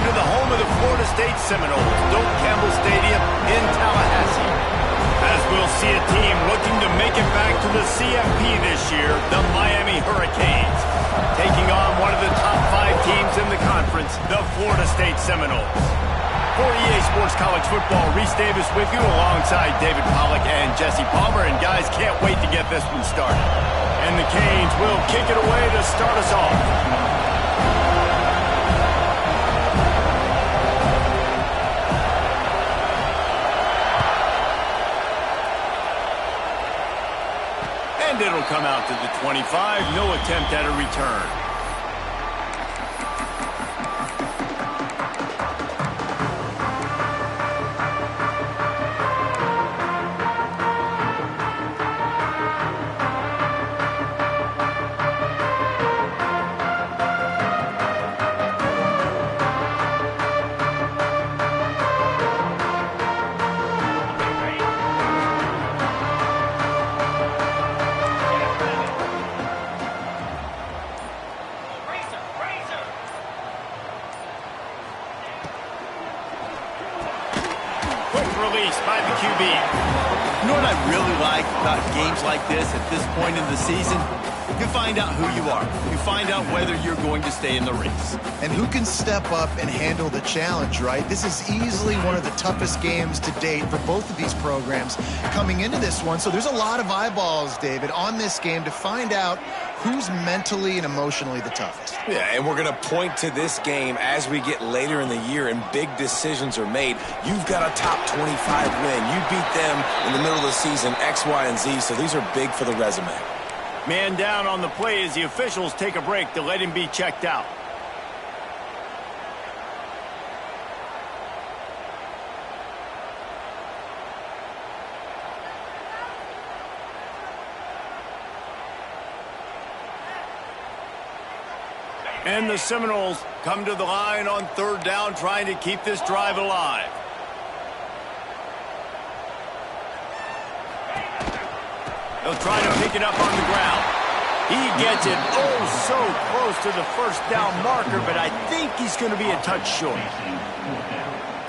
to the home of the Florida State Seminoles, Doak Campbell Stadium in Tallahassee. As we'll see a team looking to make it back to the CFP this year, the Miami Hurricanes, taking on one of the top 5 teams in the conference, the Florida State Seminoles. For EA Sports College Football, Reese Davis with you alongside David Pollack and Jesse Palmer. And guys, can't wait to get this one started. And the Canes will kick it away to start us off. And it'll come out to the 25. No attempt at a return. Release by the QB. You know what I really like about games like this at this point in the season? You find out who you are. You find out whether you're going to stay in the race. And who can step up and handle the challenge, right? This is easily one of the toughest games to date for both of these programs coming into this one. So there's a lot of eyeballs, David, on this game to find out who's mentally and emotionally the toughest. Yeah, and we're going to point to this game as we get later in the year and big decisions are made. You've got a top 25 win. You beat them in the middle of the season, X, Y, and Z, so these are big for the resume. Man down on the play as the officials take a break to let him be checked out. And the Seminoles come to the line on 3rd down, trying to keep this drive alive. They'll try to pick it up on the ground. He gets it so close to the 1st down marker, but I think he's going to be a touch short.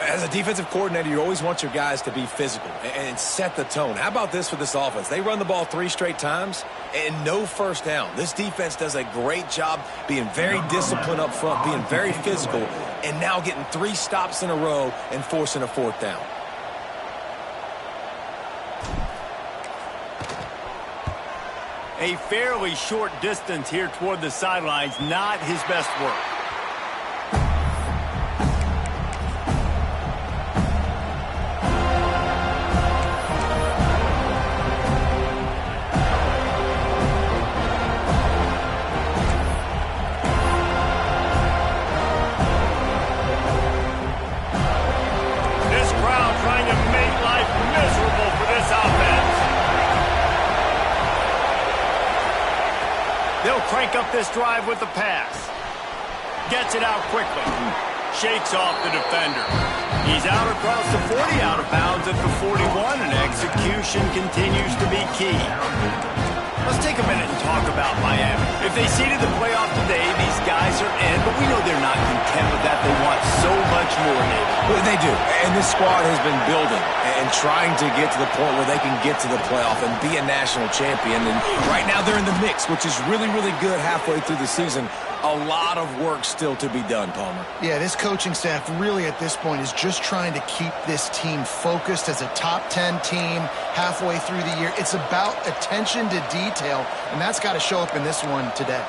As a defensive coordinator, you always want your guys to be physical and set the tone. How about this for this offense? They run the ball 3 straight times and no 1st down. This defense does a great job being very disciplined up front, being very physical, and now getting 3 stops in a row and forcing a 4th down. A fairly short distance here toward the sidelines, not his best work. This crowd trying to make life miserable for this offense. They'll crank up this drive with the pass. Gets it out quickly. Shakes off the defender. He's out across the 40, out of bounds at the 41, and execution continues to be key. Let's take a minute and talk about Miami. If they seeded the playoff today, these guys are in, but we know they're not content with that. They want so much more, David. Well, they do, and this squad has been building and trying to get to the point where they can get to the playoff and be a national champion. And right now they're in the mix, which is really, really good halfway through the season. A lot of work still to be done, Palmer. Yeah, this coaching staff really at this point is just trying to keep this team focused as a top 10 team halfway through the year. It's about attention to detail, and that's got to show up in this one today.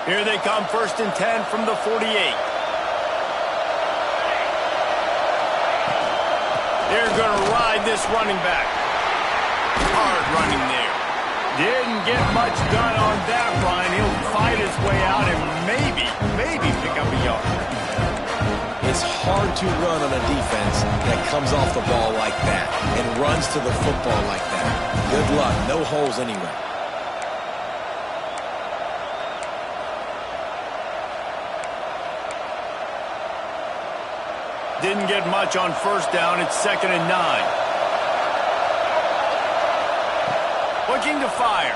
Here they come, 1st and 10 from the 48. They're going to ride this running back. Hard running there. Didn't get much done on that run. He'll fight his way out and maybe pick up a yard. It's hard to run on a defense that comes off the ball like that and runs to the football like that. Good luck. No holes anyway. Didn't get much on 1st down. It's 2nd and 9. Looking to fire.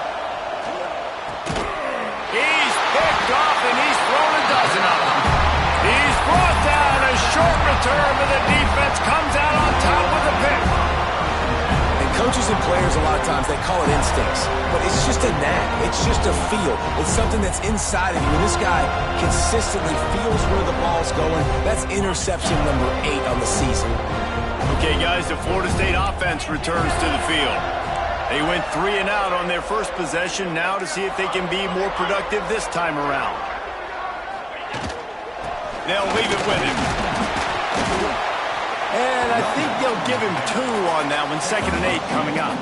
He's picked off, and he's thrown a dozen of them. He's brought down a short return, but the defense comes out on top with a pick. And coaches and players, a lot of times, they call it instincts. But it's just a knack. It's just a feel. It's something that's inside of you. And this guy consistently feels where the ball's going. That's interception number 8 on the season. Okay, guys, the Florida State offense returns to the field. They went 3 and out on their first possession, now to see if they can be more productive this time around. They'll leave it with him. And I think they'll give him 2 on that one, 2nd and 8 coming up.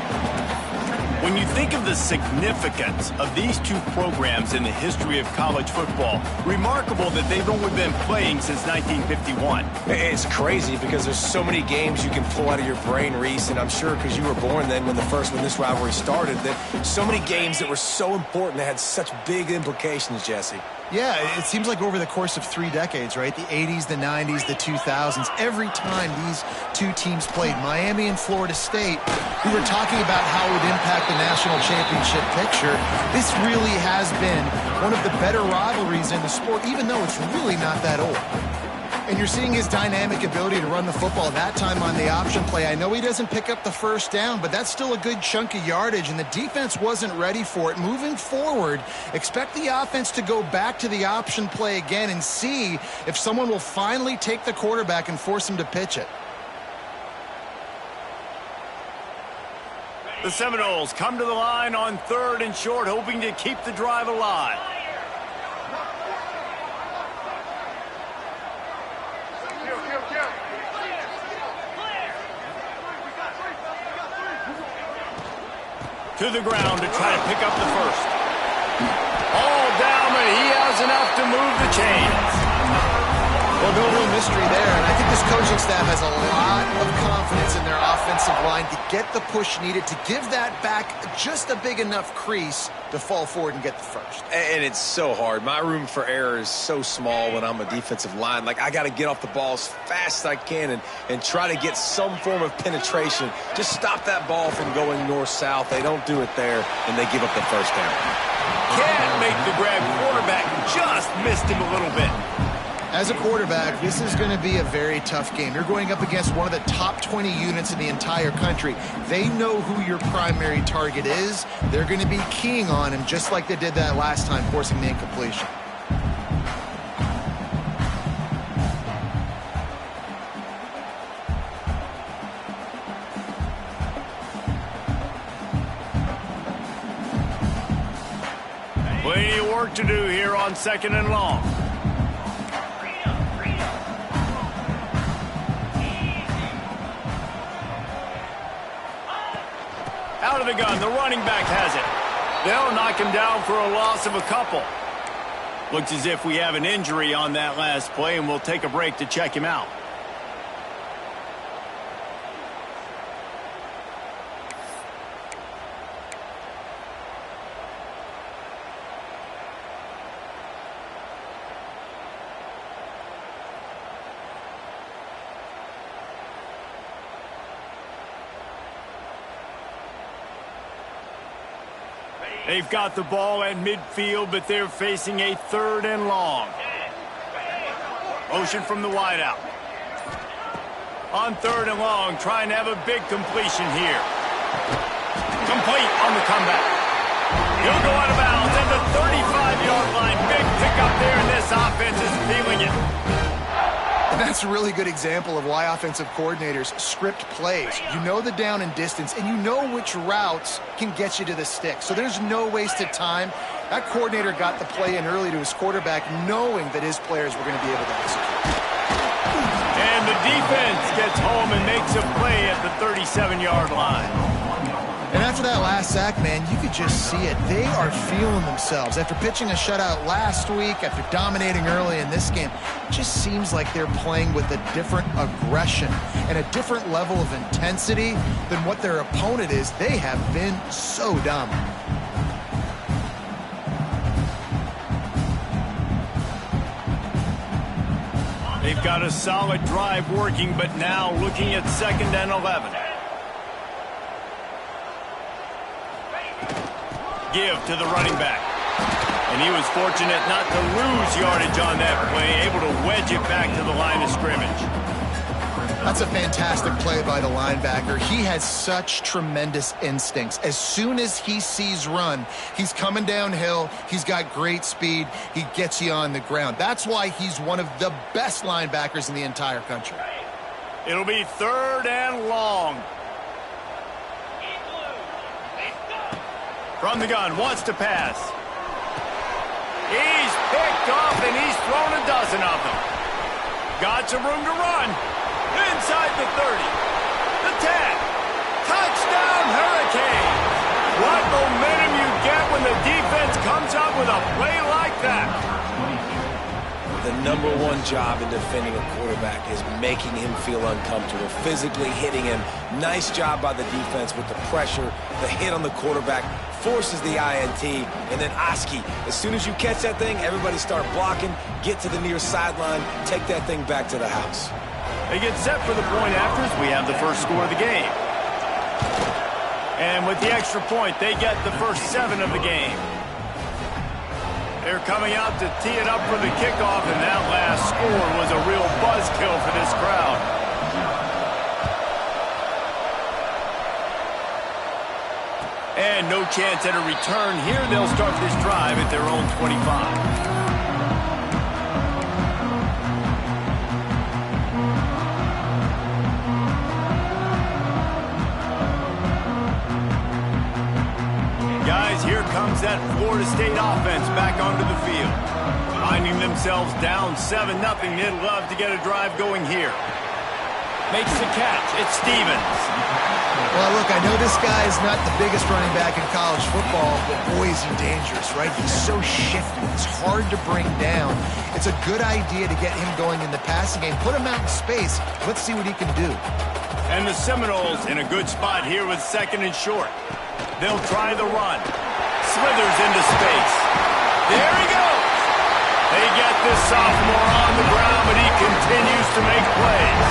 When you think of the significance of these 2 programs in the history of college football, remarkable that they've only been playing since 1951. It's crazy because there's so many games you can pull out of your brain, Reese, and I'm sure because you were born then when this rivalry started, that so many games that were so important that had such big implications, Jesse. Yeah, it seems like over the course of 3 decades, right? The 80s, the 90s, the 2000s, every time these 2 teams played, Miami and Florida State, we were talking about how it would impact the national championship picture. This really has been one of the better rivalries in the sport, even though it's really not that old. And you're seeing his dynamic ability to run the football, that time on the option play. I know he doesn't pick up the first down, but that's still a good chunk of yardage, and the defense wasn't ready for it. Moving forward, expect the offense to go back to the option play again and see if someone will finally take the quarterback and force him to pitch it. The Seminoles come to the line on 3rd and short, hoping to keep the drive alive. To the ground to try to pick up the first. All down, but he has enough to move the chains. Well, no real mystery there, and I think this coaching staff has a lot of confidence in their offensive line to get the push needed to give that back just a big enough crease to fall forward and get the first. And it's so hard. My room for error is so small when I'm a defensive line. Like, I got to get off the ball as fast as I can and try to get some form of penetration. Just stop that ball from going north-south. They don't do it there, and they give up the first down. Can't make the grab. Quarterback just missed him a little bit. As a quarterback, this is going to be a very tough game. You're going up against one of the top 20 units in the entire country. They know who your primary target is. They're going to be keying on him just like they did that last time, forcing the incompletion. Plenty of work to do here on 2nd and long. Out of the gun, the running back has it. They'll knock him down for a loss of a couple. Looks as if we have an injury on that last play, and we'll take a break to check him out. They've got the ball at midfield, but they're facing a 3rd and long. Motion from the wideout. On 3rd and long, trying to have a big completion here. Complete on the comeback. He'll go out of bounds at the 35-yard line. Big pickup there, and this offense is feeling it. And that's a really good example of why offensive coordinators script plays. You know the down and distance, and you know which routes can get you to the stick. So there's no wasted time. That coordinator got the play in early to his quarterback, knowing that his players were going to be able to execute. And the defense gets home and makes a play at the 37-yard line. And after that last sack, man, you could just see it. They are feeling themselves. After pitching a shutout last week, after dominating early in this game, it just seems like they're playing with a different aggression and a different level of intensity than what their opponent is. They have been so dominant. They've got a solid drive working, but now looking at 2nd and 11. give to the running back. And he was fortunate not to lose yardage on that play, able to wedge it back to the line of scrimmage. That's a fantastic play by the linebacker. He has such tremendous instincts. As soon as he sees run, he's coming downhill. He's got great speed. He gets you on the ground. That's why he's one of the best linebackers in the entire country. It'll be 3rd and long. From the gun, wants to pass. He's picked off, and he's thrown a dozen of them. Got some room to run. Inside the 30. The 10. Touchdown, Hurricanes. What momentum you get when the defense comes up with a play like that. The #1 job in defending a quarterback is making him feel uncomfortable, physically hitting him. Nice job by the defense with the pressure, the hit on the quarterback, forces the INT, and then Oski. As soon as you catch that thing, everybody start blocking, get to the near sideline, take that thing back to the house. They get set for the point afters. We have the first score of the game. And with the extra point, they get the first 7 of the game. They're coming out to tee it up for the kickoff, and that last score was a real buzzkill for this crowd. And no chance at a return here. They'll start this drive at their own 25. Guys, here comes that Florida State offense back onto the field. Finding themselves down 7-0, they'd love to get a drive going here. Makes the catch. It's Stevens. Well, look, I know this guy is not the biggest running back in college football, but boy, is he dangerous, right? He's so shifty. He's hard to bring down. It's a good idea to get him going in the passing game. Put him out in space. Let's see what he can do. And the Seminoles in a good spot here with 2nd and short. They'll try the run. Slithers into space. There he goes. They get this sophomore on the ground, but he continues to make plays.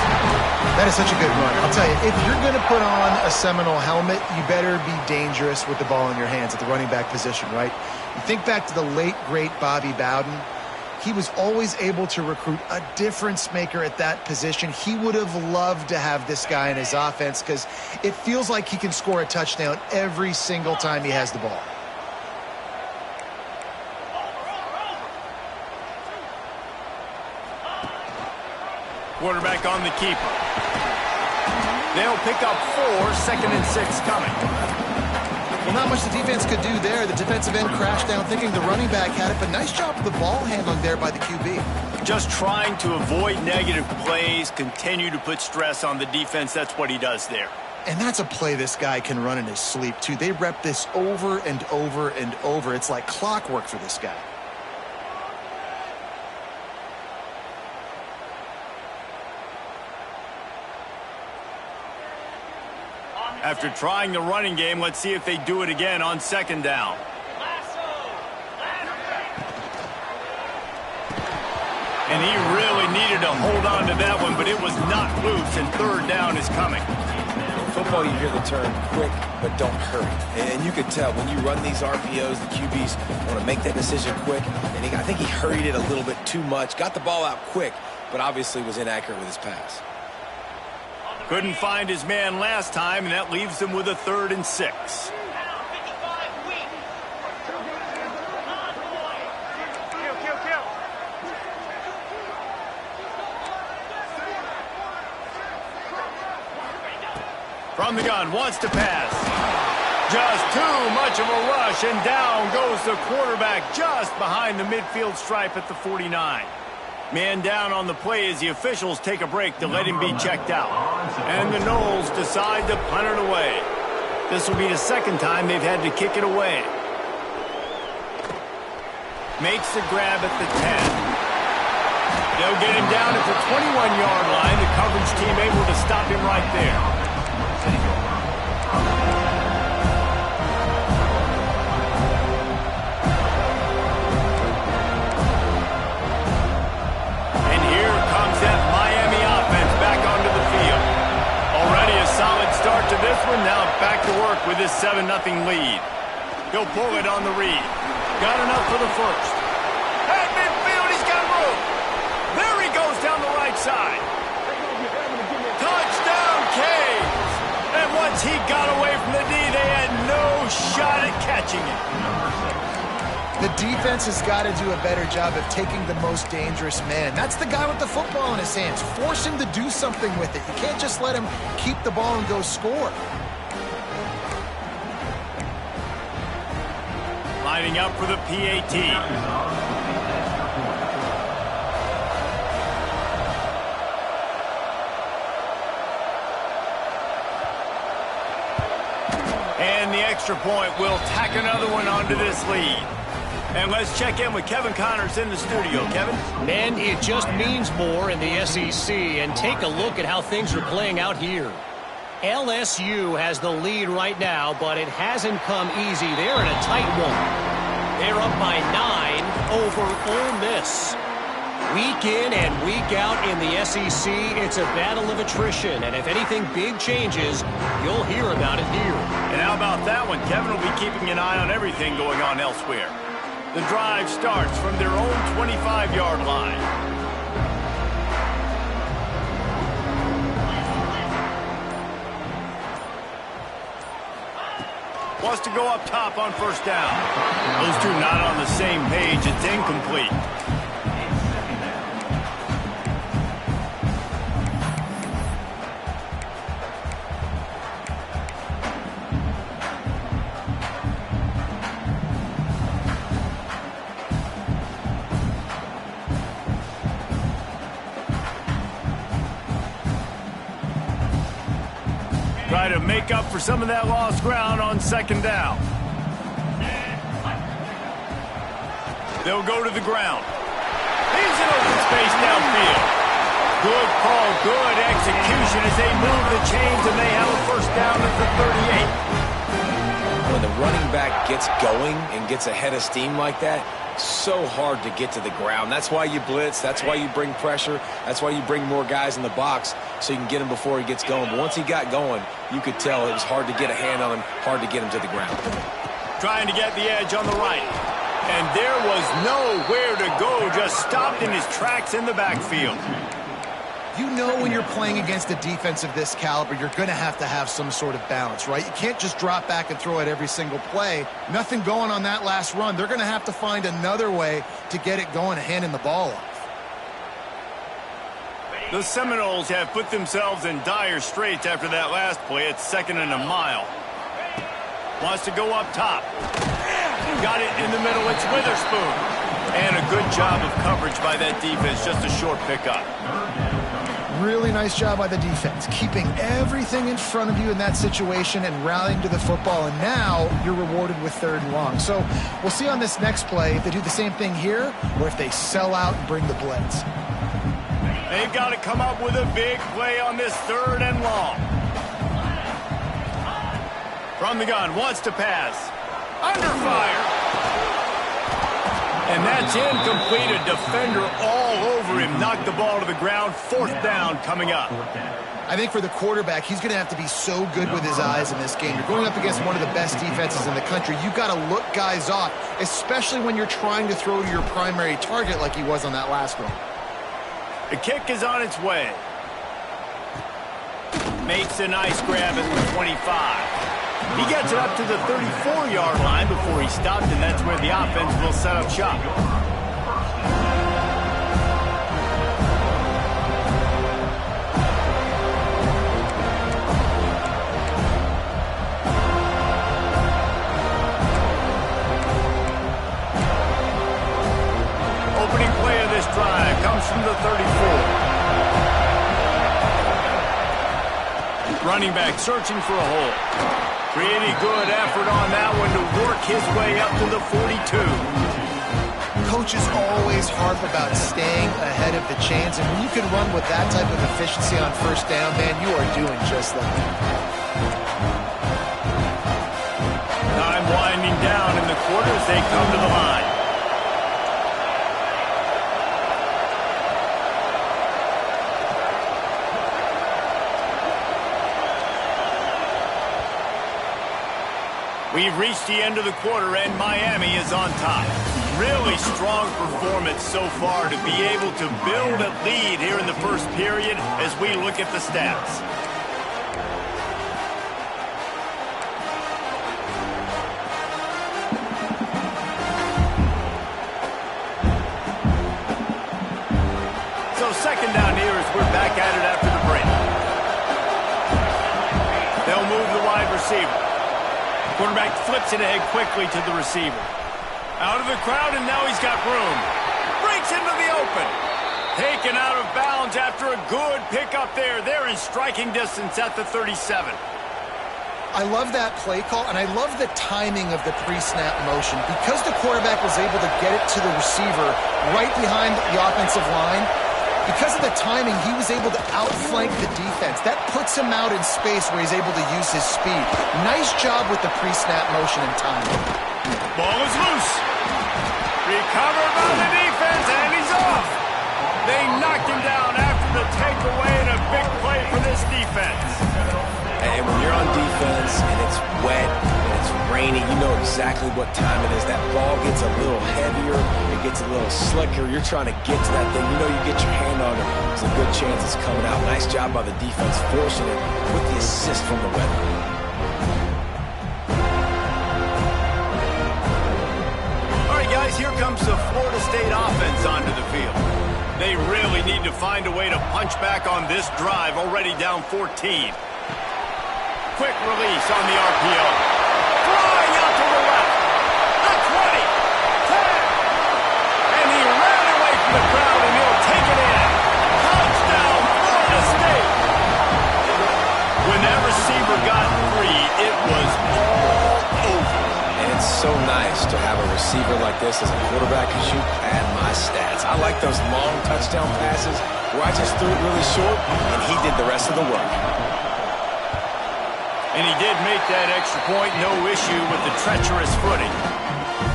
That is such a good run. I'll tell you, if you're going to put on a Seminole helmet, you better be dangerous with the ball in your hands at the running back position, right? You think back to the late, great Bobby Bowden. He was always able to recruit a difference maker at that position. He would have loved to have this guy in his offense because it feels like he can score a touchdown every single time he has the ball. Quarterback on the keeper. They'll pick up 4, 2nd and 6 coming. Well, not much the defense could do there. The defensive end crashed down thinking the running back had it, but nice job with the ball handling there by the QB. Just trying to avoid negative plays, continue to put stress on the defense. That's what he does there. And that's a play this guy can run in his sleep, too. They rep this over and over and over. It's like clockwork for this guy. After trying the running game, let's see if they do it again on 2nd down. And he really needed to hold on to that one, but it was not loose, and 3rd down is coming. In football, you hear the term quick, but don't hurry. And you can tell when you run these RPOs, the QBs want to make that decision quick. And I think he hurried it a little bit too much, got the ball out quick, but obviously was inaccurate with his pass. Couldn't find his man last time, and that leaves them with a 3rd and 6. From the gun, wants to pass. Just too much of a rush, and down goes the quarterback just behind the midfield stripe at the 49. Man down on the play as the officials take a break to let him be checked out. And the Noles decide to punt it away. This will be the 2nd time they've had to kick it away. Makes the grab at the 10. They'll get him down at the 21-yard line. The coverage team able to stop him right there. Start to this one, now back to work with this 7-0 lead. He'll pull it on the read. Got enough for the first. At midfield, he's got room. There he goes down the right side. Touchdown, Canes. And once he got away from the D, they had no shot at catching it. The defense has got to do a better job of taking the most dangerous man. That's the guy with the football in his hands. Force him to do something with it. You can't just let him keep the ball and go score. Lining up for the PAT. And the extra point will tack another one onto this lead. And let's check in with Kevin Connors in the studio. Kevin? Man, it just means more in the SEC. And take a look at how things are playing out here. LSU has the lead right now, but it hasn't come easy. They're in a tight one. They're up by 9 over Ole Miss. Week in and week out in the SEC, it's a battle of attrition. And if anything big changes, you'll hear about it here. And how about that one? Kevin will be keeping an eye on everything going on elsewhere. The drive starts from their own 25-yard line. Wants to go up top on first down. Those two not on the same page. It's incomplete. Try to make up for some of that lost ground on second down. They'll go to the ground. He's in open space downfield. Good call, good execution as they move the chains, and they have a first down at the 38. When the running back gets going and gets ahead of steam like that, so hard to get to the ground. That's why you blitz. That's why you bring pressure. That's why you bring more guys in the box so you can get him before he gets going. But once he got going, you could tell it was hard to get a hand on him, hard to get him to the ground. Trying to get the edge on the right. And there was nowhere to go, just stopped in his tracks in the backfield. You know when you're playing against a defense of this caliber, you're going to have some sort of balance, right? You can't just drop back and throw it every single play. Nothing going on that last run. They're going to have to find another way to get it going and handing the ball off. The Seminoles have put themselves in dire straits after that last play. It's 2nd and a mile. Wants to go up top. Got it in the middle. It's Witherspoon. And a good job of coverage by that defense. Just a short pickup. Really nice job by the defense, keeping everything in front of you in that situation and rallying to the football. And now you're rewarded with 3rd and long. So we'll see on this next play if they do the same thing here or if they sell out and bring the blitz. They've got to come up with a big play on this 3rd and long. From the gun, wants to pass. Under fire. And that's incomplete. A defender all over him. Knocked the ball to the ground. 4th down coming up. I think for the quarterback, he's going to have to be so good with his eyes in this game. You're going up against one of the best defenses in the country. You've got to look guys off, especially when you're trying to throw to your primary target like he was on that last one. The kick is on its way. Makes a nice grab at the 25. He gets it up to the 34-yard line before he stopped, and that's where the offense will set up shop. Opening play of this drive comes from the 34. Running back searching for a hole. Pretty good effort on that one to work his way up to the 42. Coaches always harp about staying ahead of the chains, and when you can run with that type of efficiency on first down, man, you are doing just that. Time winding down in the quarter as they come to the line. We've reached the end of the quarter, and Miami is on top. Really strong performance so far to be able to build a lead here in the first period as we look at the stats. So second down here as we're back at it after the break. They'll move the wide receiver. Quarterback flips it ahead quickly to the receiver. Out of the crowd, and now he's got room. Breaks into the open. Taken out of bounds after a good pickup there. They're in striking distance at the 37. I love that play call, and I love the timing of the pre-snap motion. Because the quarterback was able to get it to the receiver right behind the offensive line, because of the timing, he was able to outflank the defense. That puts him out in space where he's able to use his speed. Nice job with the pre-snap motion and timing. Ball is loose. Recovered by the defense, and he's off. They knocked him down after the takeaway, and a big play for this defense. And when you're on defense and it's wet and it's rainy, you know exactly what time it is. That ball gets a little heavier, it gets a little slicker. You're trying to get to that thing. You know you get your hand on it. There's a good chance it's coming out. Nice job by the defense forcing it with the assist from the weather. All right, guys, here comes the Florida State offense onto the field. They really need to find a way to punch back on this drive, already down 14. Quick release on the RPO. Flying out to the left. The 20. 10. And he ran away from the crowd, and he'll take it in. Touchdown, Florida State. When that receiver got free, it was all over. And it's so nice to have a receiver like this as a quarterback because you pad my stats. I like those long touchdown passes where I just threw it really short, and he did the rest of the work. And he did make that extra point, no issue with the treacherous footing.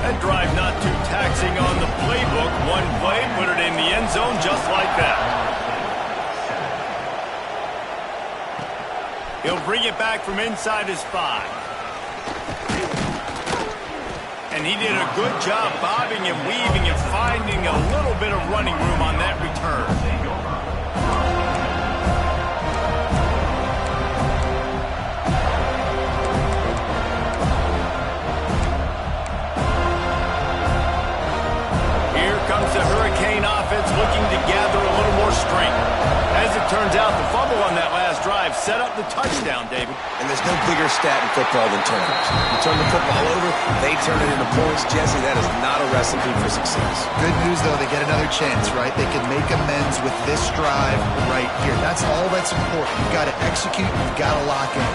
That drive not too taxing on the playbook. One play, put it in the end zone just like that. He'll bring it back from inside his 5. And he did a good job bobbing and weaving and finding a little bit of running room on that return. The Hurricane offense looking to gather a little more strength. As it turns out, the fumble on that last drive set up the touchdown, David. And there's no bigger stat in football than turnovers. You turn the football over, they turn it into points. Jesse, that is not a recipe for success. Good news, though, they get another chance, right? They can make amends with this drive right here. That's all that's important. You've got to execute, you've got to lock in.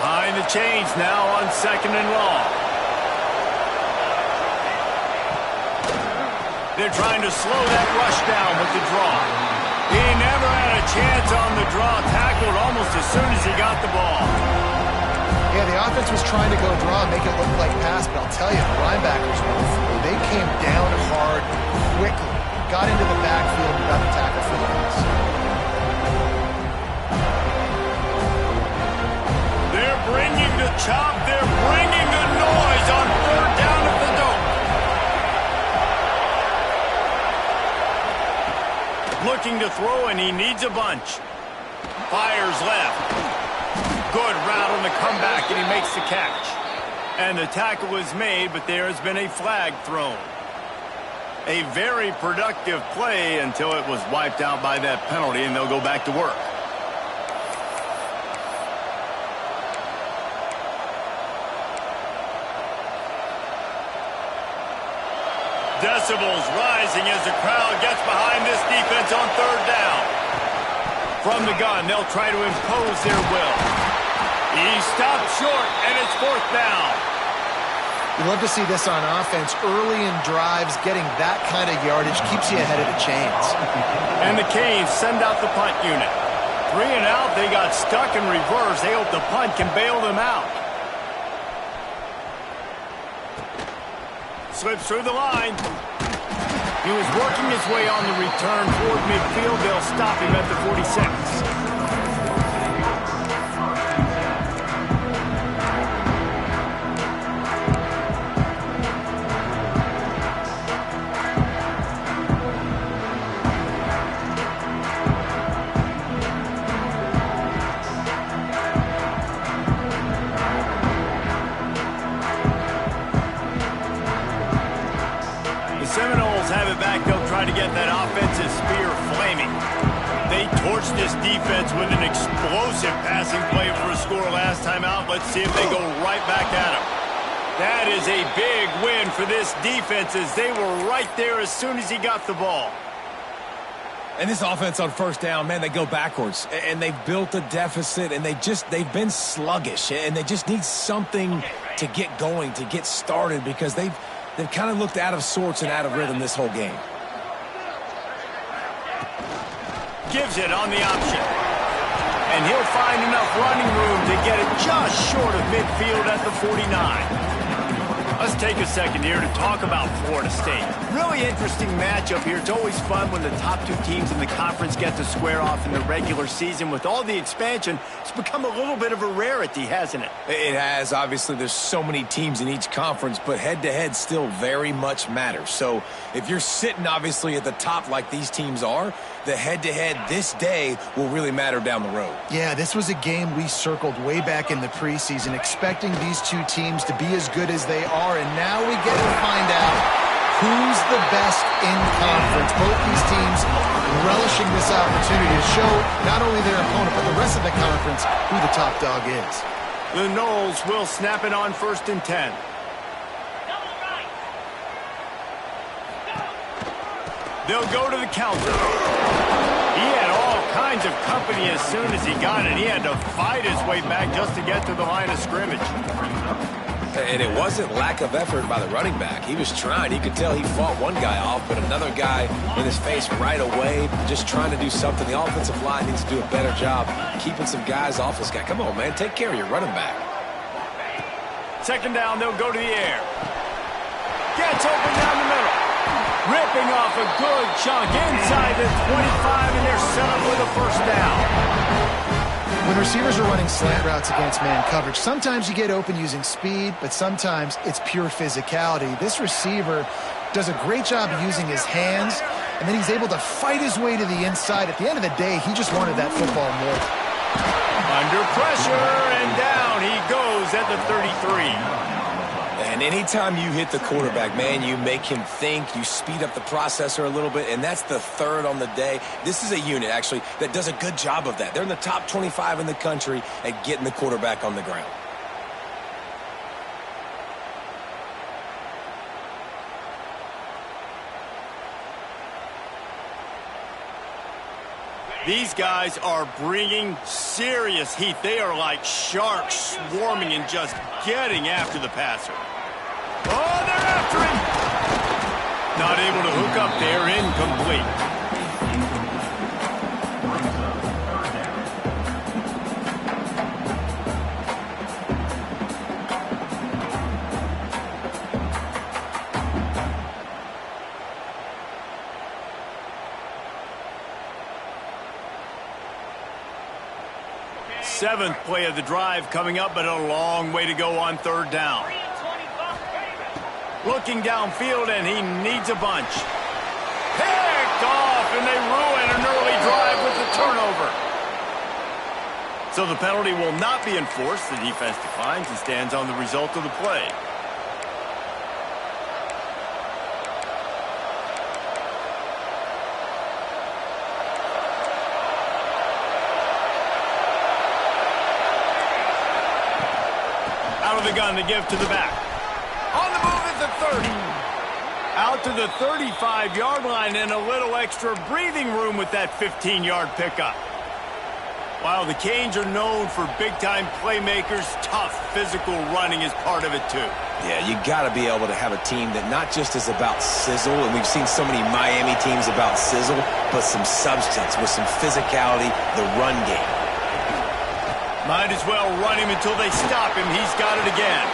Behind the chains now on 2nd and long. They're trying to slow that rush down with the draw. He never had a chance on the draw. Tackled almost as soon as he got the ball. Yeah, the offense was trying to go draw and make it look like pass, but I'll tell you, the linebackers went through. They came down hard quickly. Got into the backfield and got the tackle for the loss. They're bringing the chop. They're bringing the noise on 3rd down at the Dome. Looking to throw, and he needs a bunch. Fires left. Good route on the comeback, and he makes the catch. And the tackle is made, but there has been a flag thrown. A very productive play until it was wiped out by that penalty, and they'll go back to work. Decibels rising as the crowd gets behind this defense on 3rd down. From the gun, they'll try to impose their will. He stopped short, and it's 4th down. You love to see this on offense. Early in drives, getting that kind of yardage keeps you ahead of the chains. And the Canes send out the punt unit. 3 and out, they got stuck in reverse. They hope the punt can bail them out. Slips through the line. He was working his way on the return toward midfield. They'll stop him at the 46. this defense with an explosive passing play for a score last time out. Let's see if they go right back at him. That is a big win for this defense as they were right there as soon as he got the ball. And this offense on first down, man, they go backwards. And they've built a deficit, and they've been sluggish. And they just need something to get going, to get started, because they've kind of looked out of sorts and out of rhythm this whole game. Gives it on the option. And he'll find enough running room to get it just short of midfield at the 49. Let's take a second here to talk about Florida State. Really interesting matchup here. It's always fun when the top two teams in the conference get to square off in the regular season. With all the expansion, it's become a little bit of a rarity, hasn't it? It has. Obviously, there's so many teams in each conference, but head-to-head still very much matters. So if you're sitting, obviously, at the top like these teams are, the head-to-head this day will really matter down the road. Yeah, this was a game we circled way back in the preseason, expecting these two teams to be as good as they are, and now we get to find out who's the best in conference. Both these teams relishing this opportunity to show not only their opponent, but the rest of the conference who the top dog is. The Noles will snap it on 1st and 10. They'll go to the counter. He had all kinds of company as soon as he got it. He had to fight his way back just to get to the line of scrimmage. And it wasn't lack of effort by the running back. He was trying. You could tell he fought one guy off, but another guy in his face right away, just trying to do something. The offensive line needs to do a better job keeping some guys off this guy. Come on, man. Take care of your running back. 2nd down, they'll go to the air. Gets open down the middle. Ripping off a good chunk inside the 25, and they're set up with a 1st down. When receivers are running slant routes against man coverage, sometimes you get open using speed, but sometimes it's pure physicality. This receiver does a great job using his hands, and then he's able to fight his way to the inside. At the end of the day, he just wanted that football more. Under pressure, and down he goes at the 33. And anytime you hit the quarterback, man, you make him think, you speed up the processor a little bit, and that's the 3rd on the day. This is a unit, actually, that does a good job of that. They're in the top 25 in the country at getting the quarterback on the ground. These guys are bringing serious heat. They are like sharks swarming and just getting after the passer. Oh, they're after him. Not able to hook up there, incomplete. Seventh play of the drive coming up, but a long way to go on 3rd down. Looking downfield, and he needs a bunch. Picked off, and they ruin an early drive with the turnover. So the penalty will not be enforced. The defense declines and stands on the result of the play. The gun to give to the back. On the move at the 30. Out to the 35-yard line, and a little extra breathing room with that 15-yard pickup. While the Canes are known for big-time playmakers, tough physical running is part of it too. Yeah, you got to be able to have a team that not just is about sizzle, and we've seen so many Miami teams about sizzle, but some substance with some physicality, the run game. Might as well run him until they stop him. He's got it again.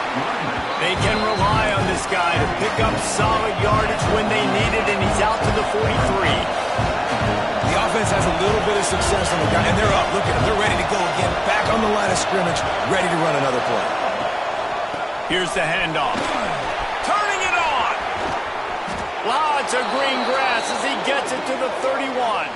They can rely on this guy to pick up solid yardage when they need it, and he's out to the 43. The offense has a little bit of success on the guy, and they're up. Look at them. They're ready to go again. Back on the line of scrimmage, ready to run another play. Here's the handoff. Turning it on. Lots of green grass as he gets it to the 31.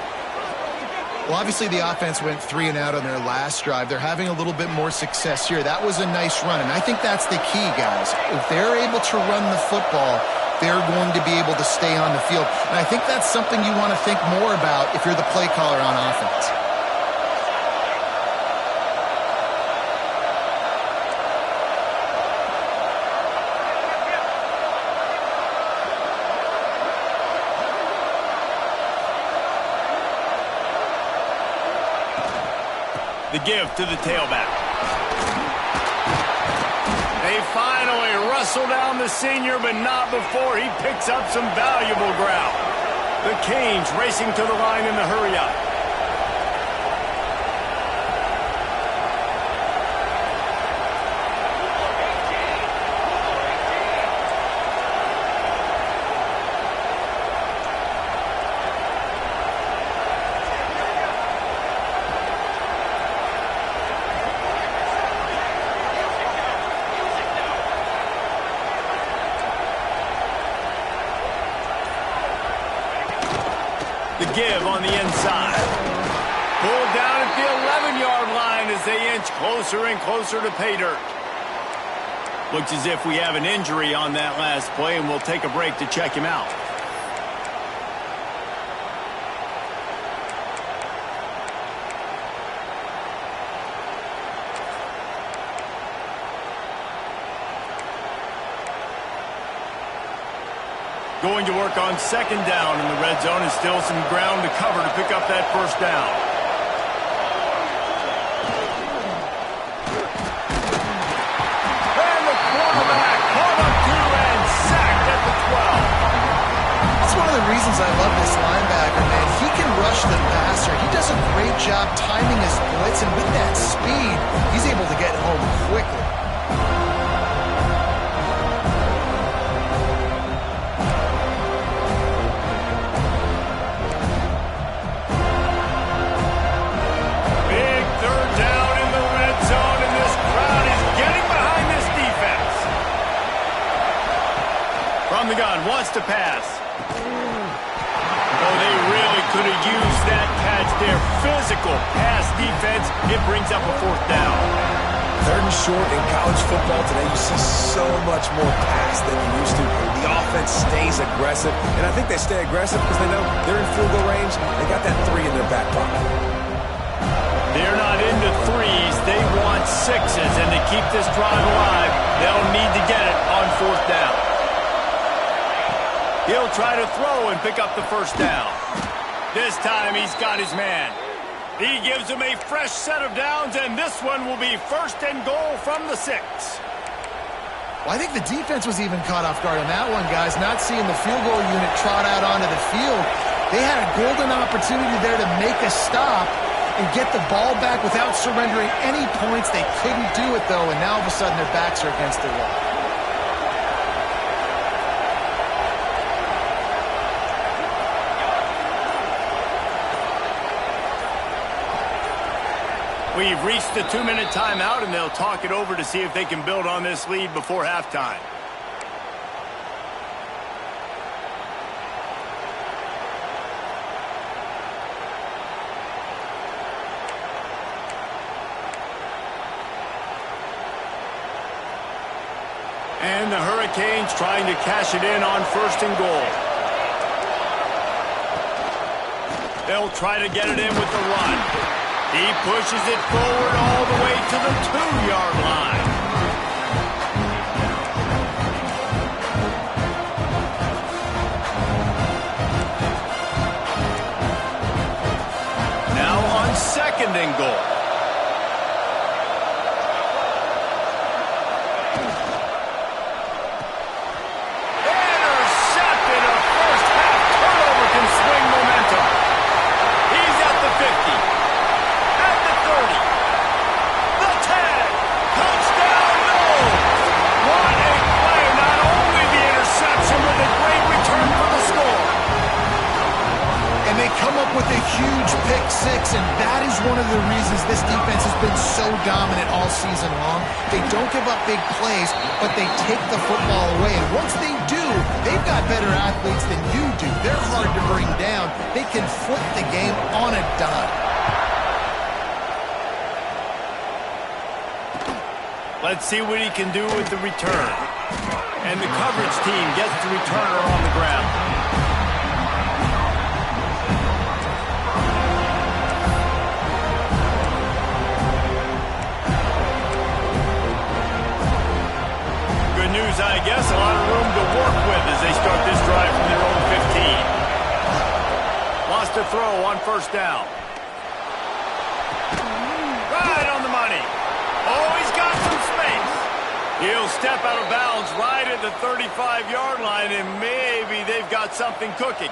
Well, obviously the offense went 3 and out on their last drive. They're having a little bit more success here. That was a nice run, and I think that's the key, guys. If they're able to run the football, they're going to be able to stay on the field. And I think that's something you want to think more about if you're the play caller on offense. The give to the tailback. They finally wrestle down the senior, but not before he picks up some valuable ground. The Canes racing to the line in the hurry-up. The give on the inside. Pulled down at the 11-yard line as they inch closer and closer to pay dirt. Looks as if we have an injury on that last play, and we'll take a break to check him out. Going to work on second down in the red zone, and still some ground to cover to pick up that first down. And the quarterback caught up to and sacked at the 12. That's one of the reasons I love this linebacker, man. He can rush the passer. He does a great job timing his blitz, and with that speed, he's able to get home quickly. From the gun, wants to pass. Oh, they really could have used that catch there. Physical pass defense. It brings up a fourth down. Third and short in college football today, you see so much more pass than you used to. The offense stays aggressive, and I think they stay aggressive because they know they're in field goal range. They got that 3 in their back pocket. They're not into threes. They want sixes, and to keep this drive alive, they'll need to get it on fourth down. He'll try to throw and pick up the first down. This time he's got his man. He gives him a fresh set of downs, and this one will be first and goal from the 6. Well, I think the defense was even caught off guard on that one, guys. Not seeing the field goal unit trot out onto the field. They had a golden opportunity there to make a stop and get the ball back without surrendering any points. They couldn't do it, though, and now all of a sudden their backs are against the wall. We've reached the 2-minute timeout, and they'll talk it over to see if they can build on this lead before halftime. And the Hurricanes trying to cash it in on first and goal. They'll try to get it in with the run. He pushes it forward all the way to the 2-yard line. Now on second and goal. Intercepted. A first half turnover can swing momentum. He's at the 50. At the 30. The 10. Touchdown, no. What a play. Not only the interception, but a great return for the score. And they come up with a huge pick 6, and that is one of the reasons this defense has been so dominant all season long. They don't give up big plays, but they take the football away. And once they do, they've got better athletes than you do. They're hard to bring down. They can flip the game on a dime. Let's see what he can do with the return. And the coverage team gets the returner on the ground. Good news, I guess. A lot of room to work with as they start this drive from their own 15. Lost a throw on first down. He'll step out of bounds right at the 35-yard line, and maybe they've got something cooking.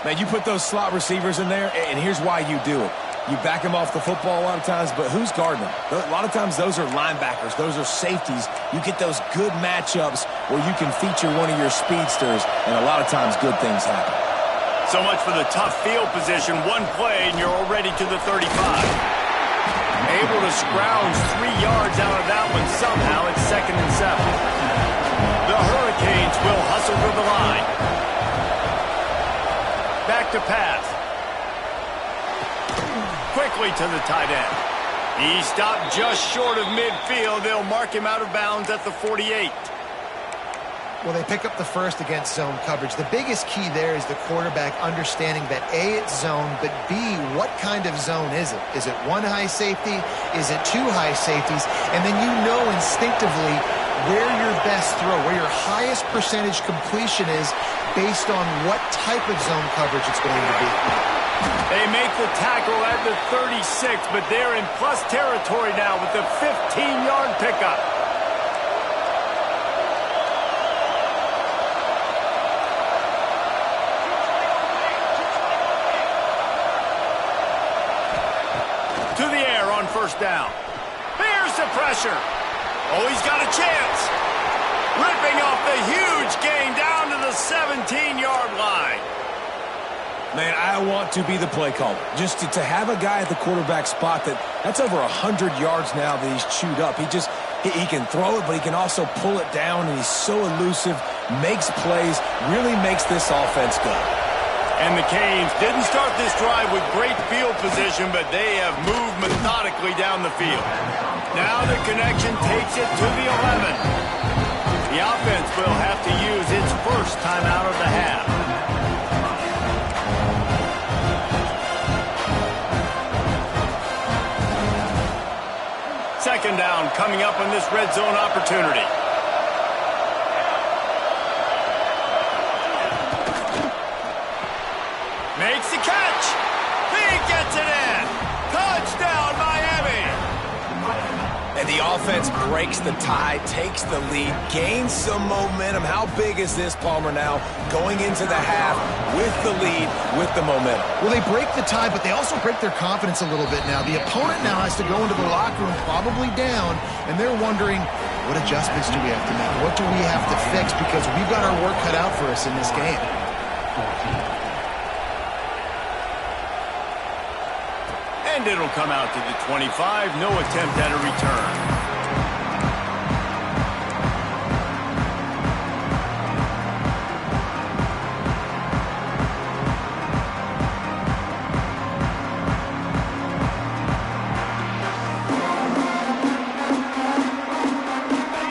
Man, you put those slot receivers in there, and here's why you do it. You back them off the football a lot of times, but who's guarding them? A lot of times those are linebackers. Those are safeties. You get those good matchups where you can feature one of your speedsters, and a lot of times good things happen. So much for the tough field position. One play, and you're already to the 35. Able to scrounge 3 yards out of that one somehow. It's 2nd and 7. The Hurricanes will hustle to the line. Back to pass. Quickly to the tight end. He stopped just short of midfield. They'll mark him out of bounds at the 48. Well, they pick up the first against zone coverage. The biggest key there is the quarterback understanding that A, it's zone, but B, what kind of zone is it? Is it one high safety? Is it two high safeties? And then you know instinctively where your best throw, where your highest percentage completion is based on what type of zone coverage it's going to be. They make the tackle at the 36, but they're in plus territory now with the 15-yard pickup. To the air on first down. Here's the pressure. Oh, he's got a chance. Ripping off the huge gain down to the 17-yard line. Man, I want to be the play caller. Just to have a guy at the quarterback spot that's over 100 yards now that he's chewed up. He can throw it, but he can also pull it down, and he's so elusive, makes plays, really makes this offense go. And the Canes didn't start this drive with great field position, but they have moved methodically down the field. Now the connection takes it to the 11. The offense will have to use its first timeout of the half. Second down coming up on this red zone opportunity. Makes the catch. He gets it in. Touchdown, Miami. And the offense breaks the tie, takes the lead, gains some momentum. How big is this, Palmer, now going into the half with the lead, with the momentum? Well, they break the tie, but they also break their confidence a little bit now. The opponent now has to go into the locker room probably down, and they're wondering, what adjustments do we have to make? What do we have to fix? Because we've got our work cut out for us in this game. And it'll come out to the 25. No attempt at a return.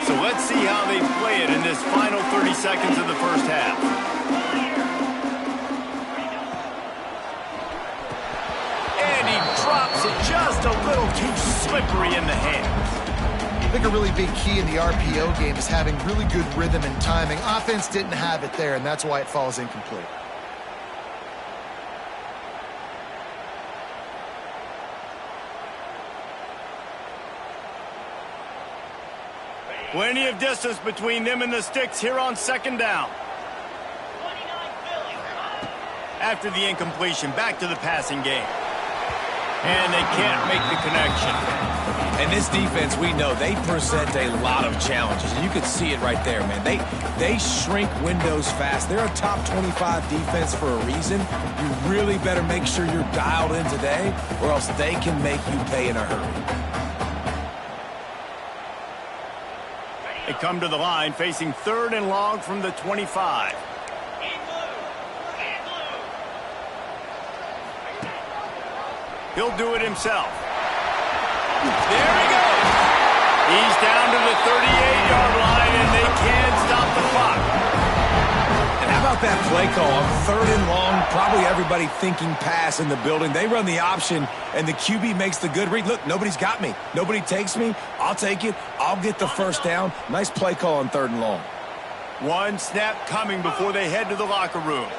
So let's see how they play it in this final 30 seconds of the first half. Drops it just a little too slippery in the hands. I think a really big key in the RPO game is having really good rhythm and timing. Offense didn't have it there, and that's why it falls incomplete. Plenty of distance between them and the sticks here on second down. After the incompletion, back to the passing game. And they can't make the connection. And this defense, we know, they present a lot of challenges. And you can see it right there, man. They shrink windows fast. They're a top 25 defense for a reason. You really better make sure you're dialed in today, or else they can make you pay in a hurry. They come to the line facing third and long from the 25. He'll do it himself. There he goes. He's down to the 38-yard line, and they can't stop the clock. And how about that play call on third and long? Probably everybody thinking pass in the building. They run the option, and the QB makes the good read. Look, nobody's got me. Nobody takes me. I'll take it. I'll get the first down. Nice play call on third and long. One snap coming before they head to the locker room.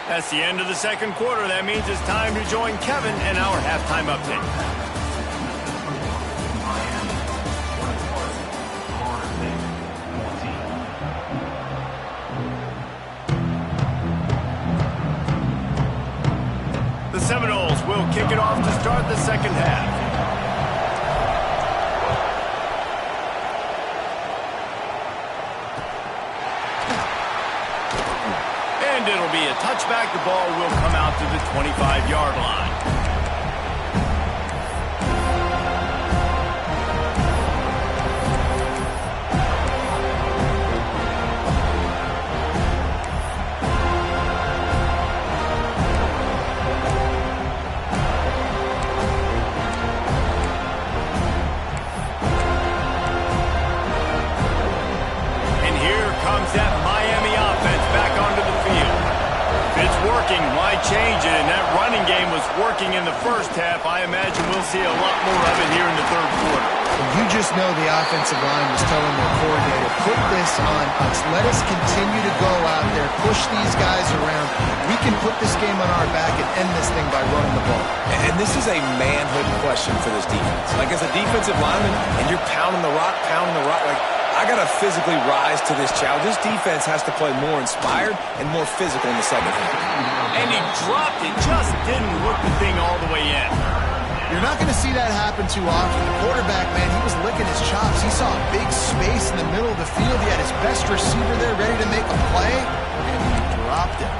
That's the end of the second quarter. That means it's time to join Kevin in our halftime update. The Seminoles will kick it off to start the second half. And it'll be a touchback. The ball will come out to the 25-yard line. And here comes that Miami offense back onto the field. It's working. Why change it? And that running game was working in the first half. I imagine we'll see a lot more of it here in the third quarter. You just know the offensive line was telling their coordinator, put this on us. Let us continue to go out there, push these guys around. We can put this game on our back and end this thing by running the ball. And this is a manhood question for this defense. Like, as a defensive lineman, and you're pounding the rock, like, I got to physically rise to this challenge. This defense has to play more inspired and more physical in the second half. And he dropped it. Just didn't look the thing all the way in. You're not going to see that happen too often. The quarterback, man, he was licking his chops. He saw a big space in the middle of the field. He had his best receiver there ready to make a play, and he dropped it.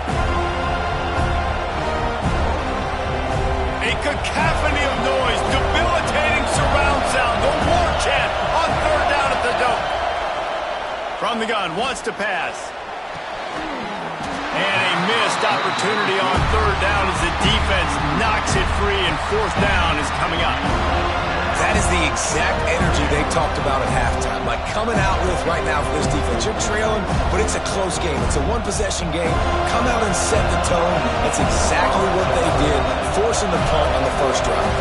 A cacophony of noise, debilitating surround sound, the war chant on third down at the Dome. From the gun, wants to pass. And a missed opportunity on third down as the defense knocks it free, and fourth down is coming up. That is the exact energy they talked about at halftime. Like, coming out with right now for this defense. You're trailing, but it's a close game. It's a one-possession game. Come out and set the tone. That's exactly what they did, forcing the punt on the first drive.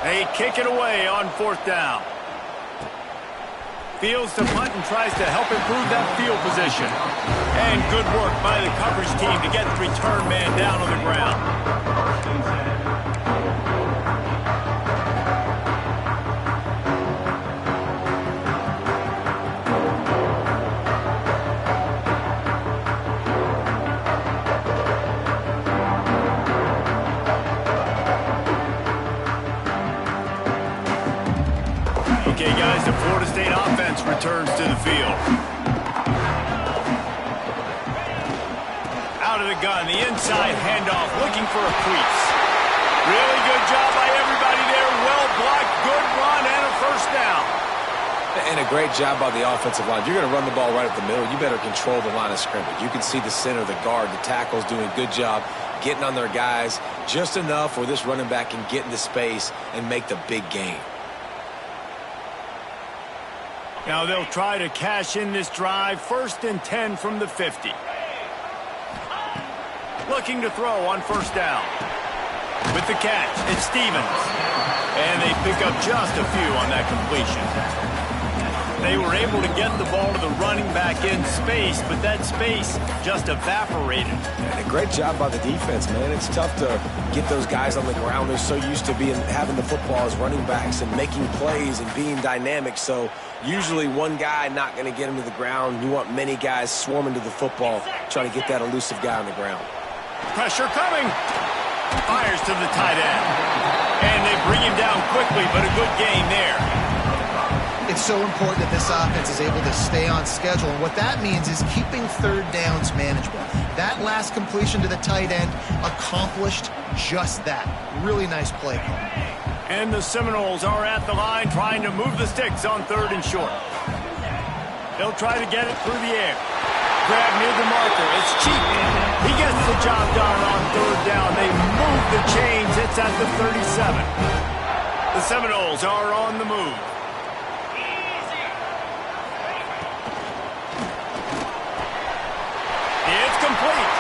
They kick it away on fourth down. Fields to punt and tries to help improve that field position. And good work by the coverage team to get the return man down on the ground. Okay, guys, the Florida State offense returns to the field. Out of the gun, the inside handoff, looking for a crease. Really good job by everybody there. Well blocked, good run, and a first down. And a great job by the offensive line. You're going to run the ball right up the middle. You better control the line of scrimmage. You can see the center, the guard, the tackles doing a good job getting on their guys just enough where this running back can get into space and make the big game. Now they'll try to cash in this drive. 1st and 10 from the 50. Looking to throw on first down. With the catch, it's Stevens. And they pick up just a few on that completion. They were able to get the ball to the running back in space, but that space just evaporated. And a great job by the defense, man. It's tough to get those guys on the ground. They're so used to having the football as running backs and making plays and being dynamic. So usually one guy not going to get him to the ground. You want many guys swarming to the football, trying to get that elusive guy on the ground. Pressure coming. Fires to the tight end. And they bring him down quickly, but a good gain there. It's so important that this offense is able to stay on schedule, and what that means is keeping third downs manageable. That last completion to the tight end accomplished just that. Really nice play call. And the Seminoles are at the line trying to move the sticks on 3rd and short. They'll try to get it through the air. Grab near the marker. It's cheap. He gets the job done on 3rd down. They move the chains. It's at the 37. The Seminoles are on the move. It's complete.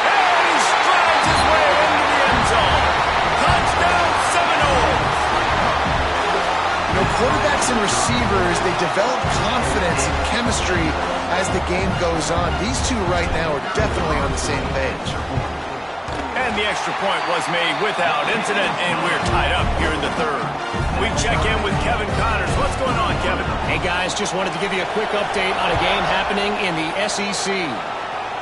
And he strides his way into the end zone. Touchdown, Seminoles. You know, quarterbacks and receivers, they develop confidence and chemistry as the game goes on. These two right now are definitely on the same page. And the extra point was made without incident, and we're tied up here in the third. We check in with Kevin Connors. What's going on, Kevin? Hey, guys, just wanted to give you a quick update on a game happening in the SEC.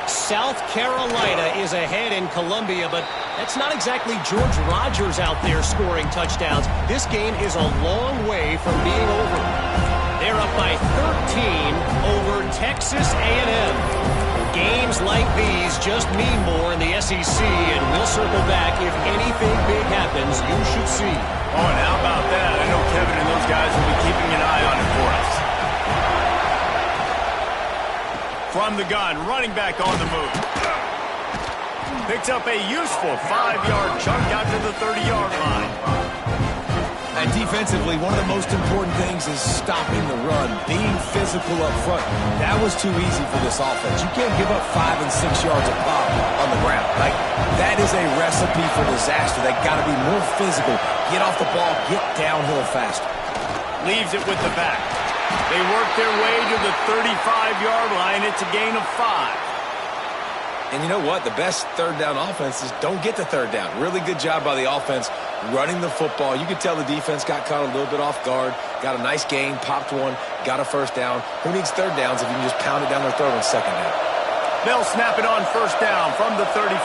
South Carolina is ahead in Columbia, but that's not exactly George Rogers out there scoring touchdowns. This game is a long way from being over. They're up by 13 over Texas A&M. Games like these just mean more in the SEC, and we'll circle back if anything big happens. You should see. Oh, and how about that? I know Kevin and those guys will be keeping an eye on it for us. From the gun, running back on the move. Picks up a useful 5-yard chunk out to the 30-yard line. And defensively, one of the most important things is stopping the run, being physical up front. That was too easy for this offense. You can't give up 5 and 6 yards a pop on the ground. Like, that is a recipe for disaster. They got to be more physical, get off the ball, get downhill faster. Leaves it with the back. They work their way to the 35-yard line. It's a gain of 5. And you know what? The best third down offenses don't get the third down. Really good job by the offense running the football. You could tell the defense got caught a little bit off guard, got a nice gain, popped one, got a first down. Who needs third downs if you can just pound it down their throat on second down? They'll snap it on first down from the 35.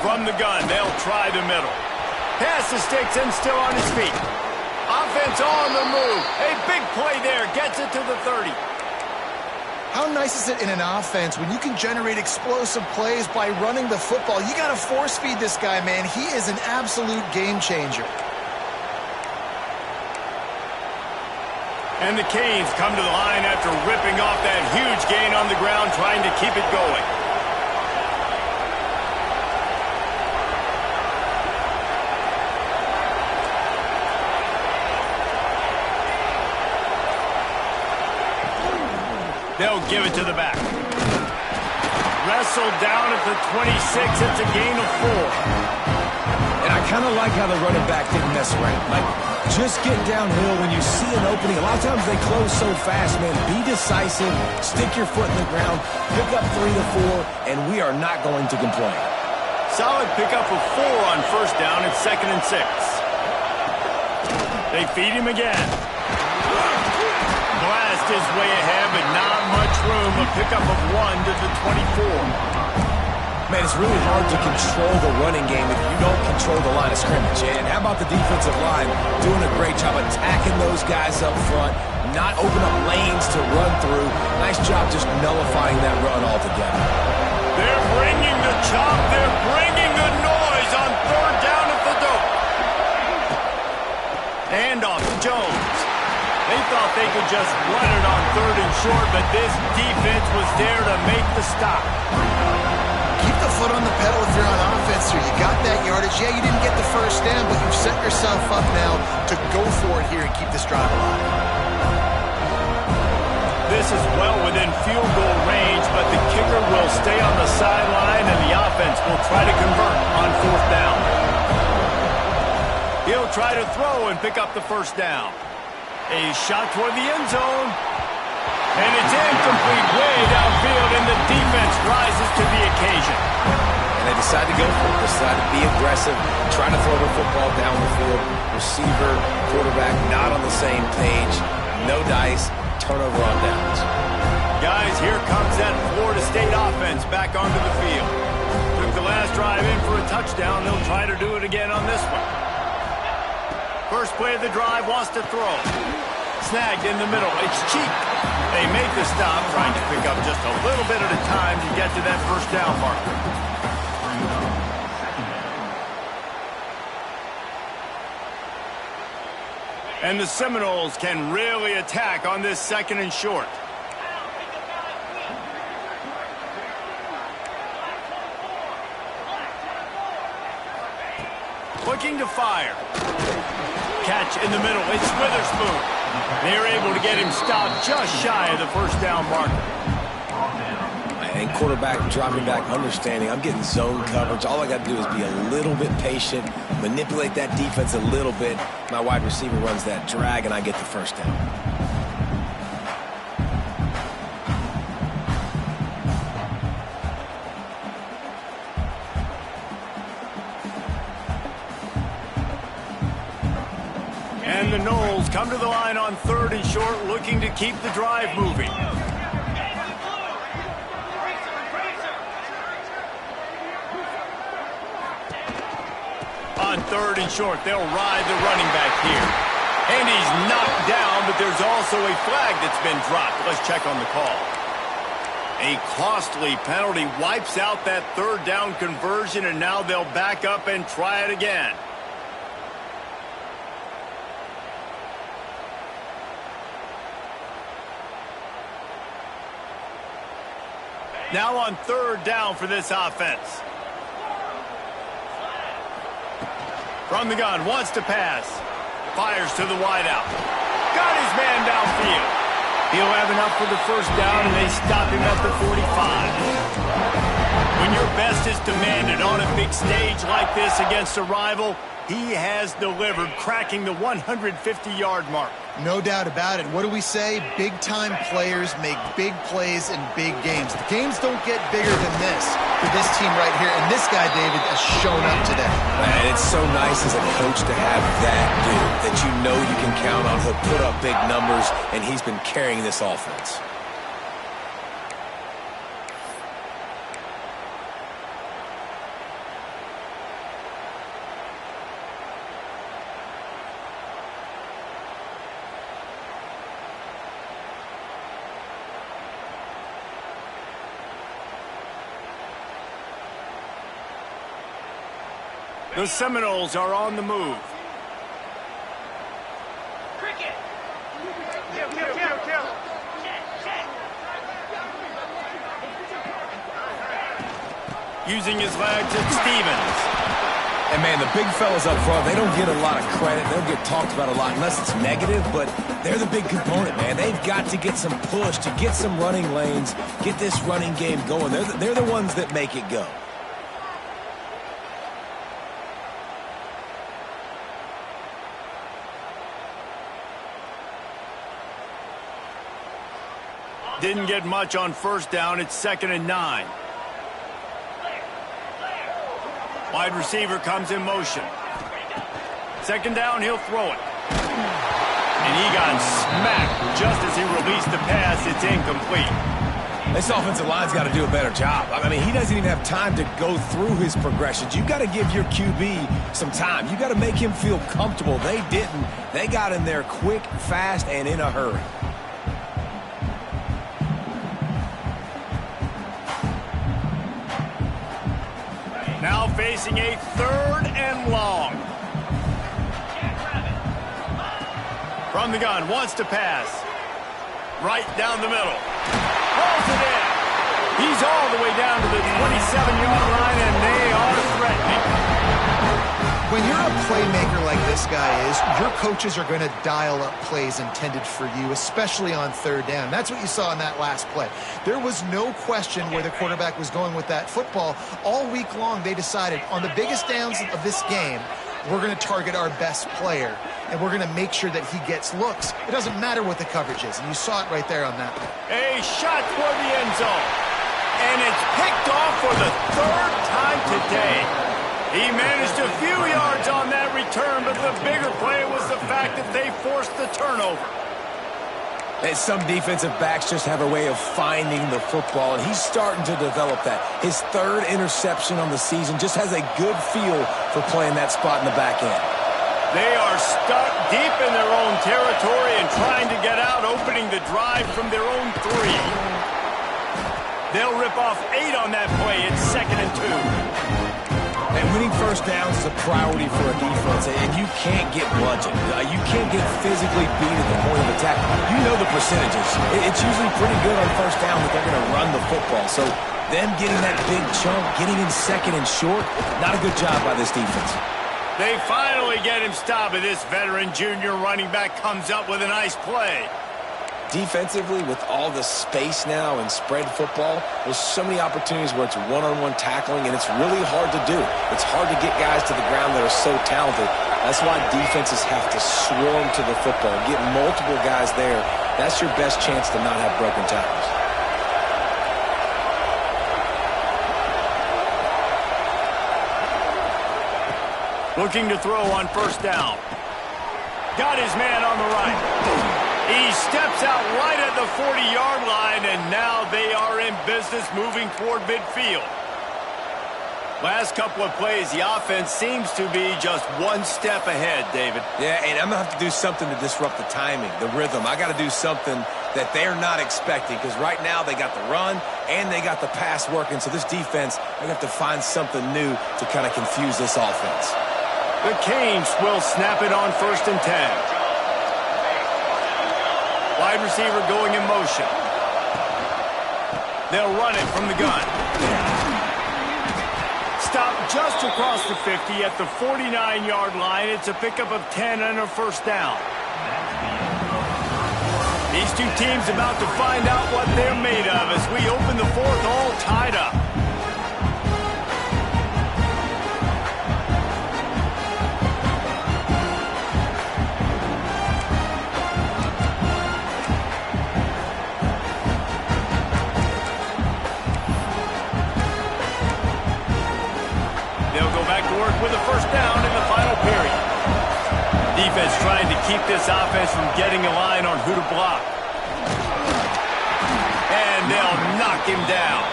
From the gun, they'll try the middle. Pass to Sticks and still on his feet. Offense on the move. A big play there. Gets it to the 30. How nice is it in an offense when you can generate explosive plays by running the football? You got to force feed this guy, man. He is an absolute game changer. And the Canes come to the line after ripping off that huge gain on the ground, trying to keep it going. They'll give it to the back. Wrestled down at the 26. It's a gain of 4. And I kind of like how the running back didn't mess around. Like, just get downhill when you see an opening. A lot of times they close so fast, man. Be decisive. Stick your foot in the ground. Pick up 3 to 4, and we are not going to complain. Solid pickup of 4 on first down. It's 2nd and 6. They feed him again. Blast his way ahead, but not much room. A pickup of 1 to the 24. Man, it's really hard to control the running game if you don't control the line of scrimmage. And how about the defensive line doing a great job attacking those guys up front, not open up lanes to run through. Nice job just nullifying that run altogether. They're bringing the chop. They're bringing the noise on third down at the dope. Handoff to Jones. They thought they could just run it on 3rd and short, but this defense was there to make the stop. Keep the foot on the pedal if you're on offense here. You got that yardage. Yeah, you didn't get the first down, but you've set yourself up now to go for it here and keep this drive alive. This is well within field goal range, but the kicker will stay on the sideline, and the offense will try to convert on 4th down. He'll try to throw and pick up the first down. A shot toward the end zone. And it's incomplete way downfield, and the defense rises to the occasion. And they decide to go for it. They decide to be aggressive, try to throw the football down the field. Receiver, quarterback, not on the same page. No dice. Turnover on downs. Guys, here comes that Florida State offense back onto the field. Took the last drive in for a touchdown. They'll try to do it again on this one. First play of the drive, lost a throw. Snagged in the middle. It's cheap. They make the stop, trying to pick up just a little bit at a time to get to that first down marker. And the Seminoles can really attack on this 2nd and short. Looking to fire. Catch in the middle. It's Witherspoon. They're able to get him stopped just shy of the first down marker. And quarterback dropping back, understanding I'm getting zone coverage. All I got to do is be a little bit patient, manipulate that defense a little bit. My wide receiver runs that drag, and I get the first down. And the Noles come to the line on 3rd and short, looking to keep the drive moving. On 3rd and short, they'll ride the running back here. And he's knocked down, but there's also a flag that's been dropped. Let's check on the call. A costly penalty wipes out that 3rd down conversion, and now they'll back up and try it again. Now on 3rd down for this offense. From the gun, wants to pass. Fires to the wideout. Got his man downfield. He'll have enough for the first down, and they stop him at the 45. When your best is demanded on a big stage like this against a rival, he has delivered, cracking the 150-yard mark. No doubt about it. What do we say? Big-time players make big plays in big games. The games don't get bigger than this for this team right here, and this guy, David, has shown up today. Man, it's so nice as a coach to have that dude that you know you can count on. He'll put up big numbers, and he's been carrying this offense. The Seminoles are on the move. Cricket. Kill. Using his legs, it's Stevens. And, man, the big fellas up front, they don't get a lot of credit. They'll get talked about a lot unless it's negative, but they're the big component, man. They've got to get some push, to get some running lanes, get this running game going. They're the ones that make it go. Didn't get much on 1st down. It's 2nd and 9. Wide receiver comes in motion. 2nd down, he'll throw it. And he got smacked just as he released the pass. It's incomplete. This offensive line's got to do a better job. I mean, he doesn't even have time to go through his progressions. You've got to give your QB some time. You've got to make him feel comfortable. They didn't. They got in there quick, fast, and in a hurry. Now facing a 3rd and long. From the gun, wants to pass. Right down the middle. Rolls it in. He's all the way down to the 27-yard line, and they are threatening. When you're a playmaker like this guy is, your coaches are going to dial up plays intended for you, especially on 3rd down. That's what you saw in that last play. There was no question where the quarterback was going with that football. All week long, they decided on the biggest downs of this game, we're going to target our best player, and we're going to make sure that he gets looks. It doesn't matter what the coverage is, and you saw it right there on that one. A shot toward the end zone, and it's picked off for the 3rd time today. He managed a few yards on that return, but the bigger play was the fact that they forced the turnover. And some defensive backs just have a way of finding the football, and he's starting to develop that. His 3rd interception on the season just has a good feel for playing that spot in the back end. They are stuck deep in their own territory and trying to get out, opening the drive from their own 3. They'll rip off 8 on that play. It's 2nd and 2. And winning 1st downs is a priority for a defense, and you can't get bludgeoned. You can't get physically beat at the point of attack. You know the percentages. It's usually pretty good on 1st down that they're going to run the football. So them getting that big chunk, getting in 2nd and short, not a good job by this defense. They finally get him stopped, and this veteran junior running back comes up with a nice play. Defensively, with all the space now and spread football, there's so many opportunities where it's one-on-one tackling, and it's really hard to do. It's hard to get guys to the ground that are so talented. That's why defenses have to swarm to the football, get multiple guys there. That's your best chance to not have broken tackles. Looking to throw on first down. Got his man on the right. He steps out right at the 40-yard line, and now they are in business moving toward midfield. Last couple of plays, the offense seems to be just one step ahead, David. Yeah, and I'm going to have to do something to disrupt the timing, the rhythm. I got to do something that they're not expecting, because right now they got the run and they got the pass working. So this defense, they have to find something new to kind of confuse this offense. The Canes will snap it on 1st and 10. Wide receiver going in motion. They'll run it from the gun. Stop just across the 50 at the 49-yard line. It's a pickup of 10 and a first down. These two teams about to find out what they're made of as we open the fourth all tied up. With a first down in the final period. Defense trying to keep this offense from getting a line on who to block. And they'll knock him down.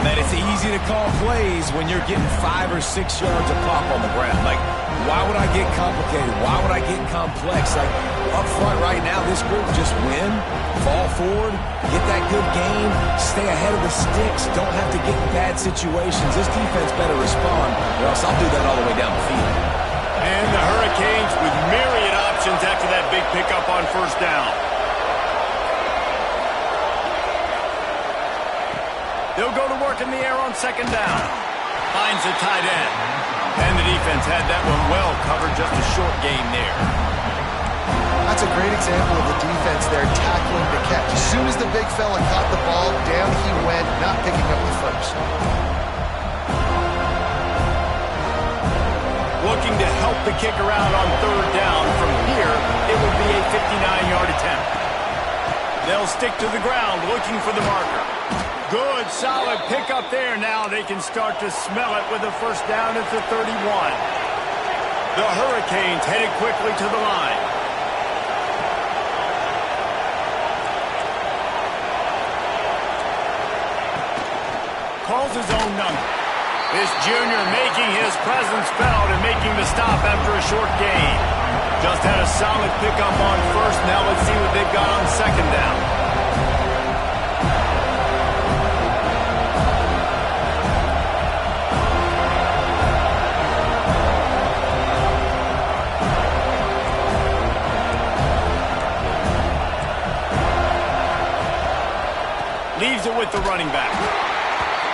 Man, it's easy to call plays when you're getting 5 or 6 yards of pop on the ground. Like, why would I get complicated? Why would I get complex? Like, up front right now, this group just win, fall forward, get that good game, stay ahead of the sticks, don't have to get in bad situations. This defense better respond, or else I'll do that all the way down the field. And the Hurricanes with myriad options after that big pickup on first down. They'll go to work in the air on second down. Finds the tight end. And the defense had that one well covered, just a short gain there. That's a great example of the defense there tackling the catch. As soon as the big fella caught the ball, down he went, not picking up the first. Looking to help the kicker out on third down. From here, it will be a 59-yard attempt. They'll stick to the ground looking for the marker. Good, solid pickup there. Now they can start to smell it with a first down at the 31. The Hurricanes headed quickly to the line. Calls his own number. This junior making his presence felt and making the stop after a short gain. Just had a solid pickup on first. Now let's see what they've got on second down. Leaves it with the running back.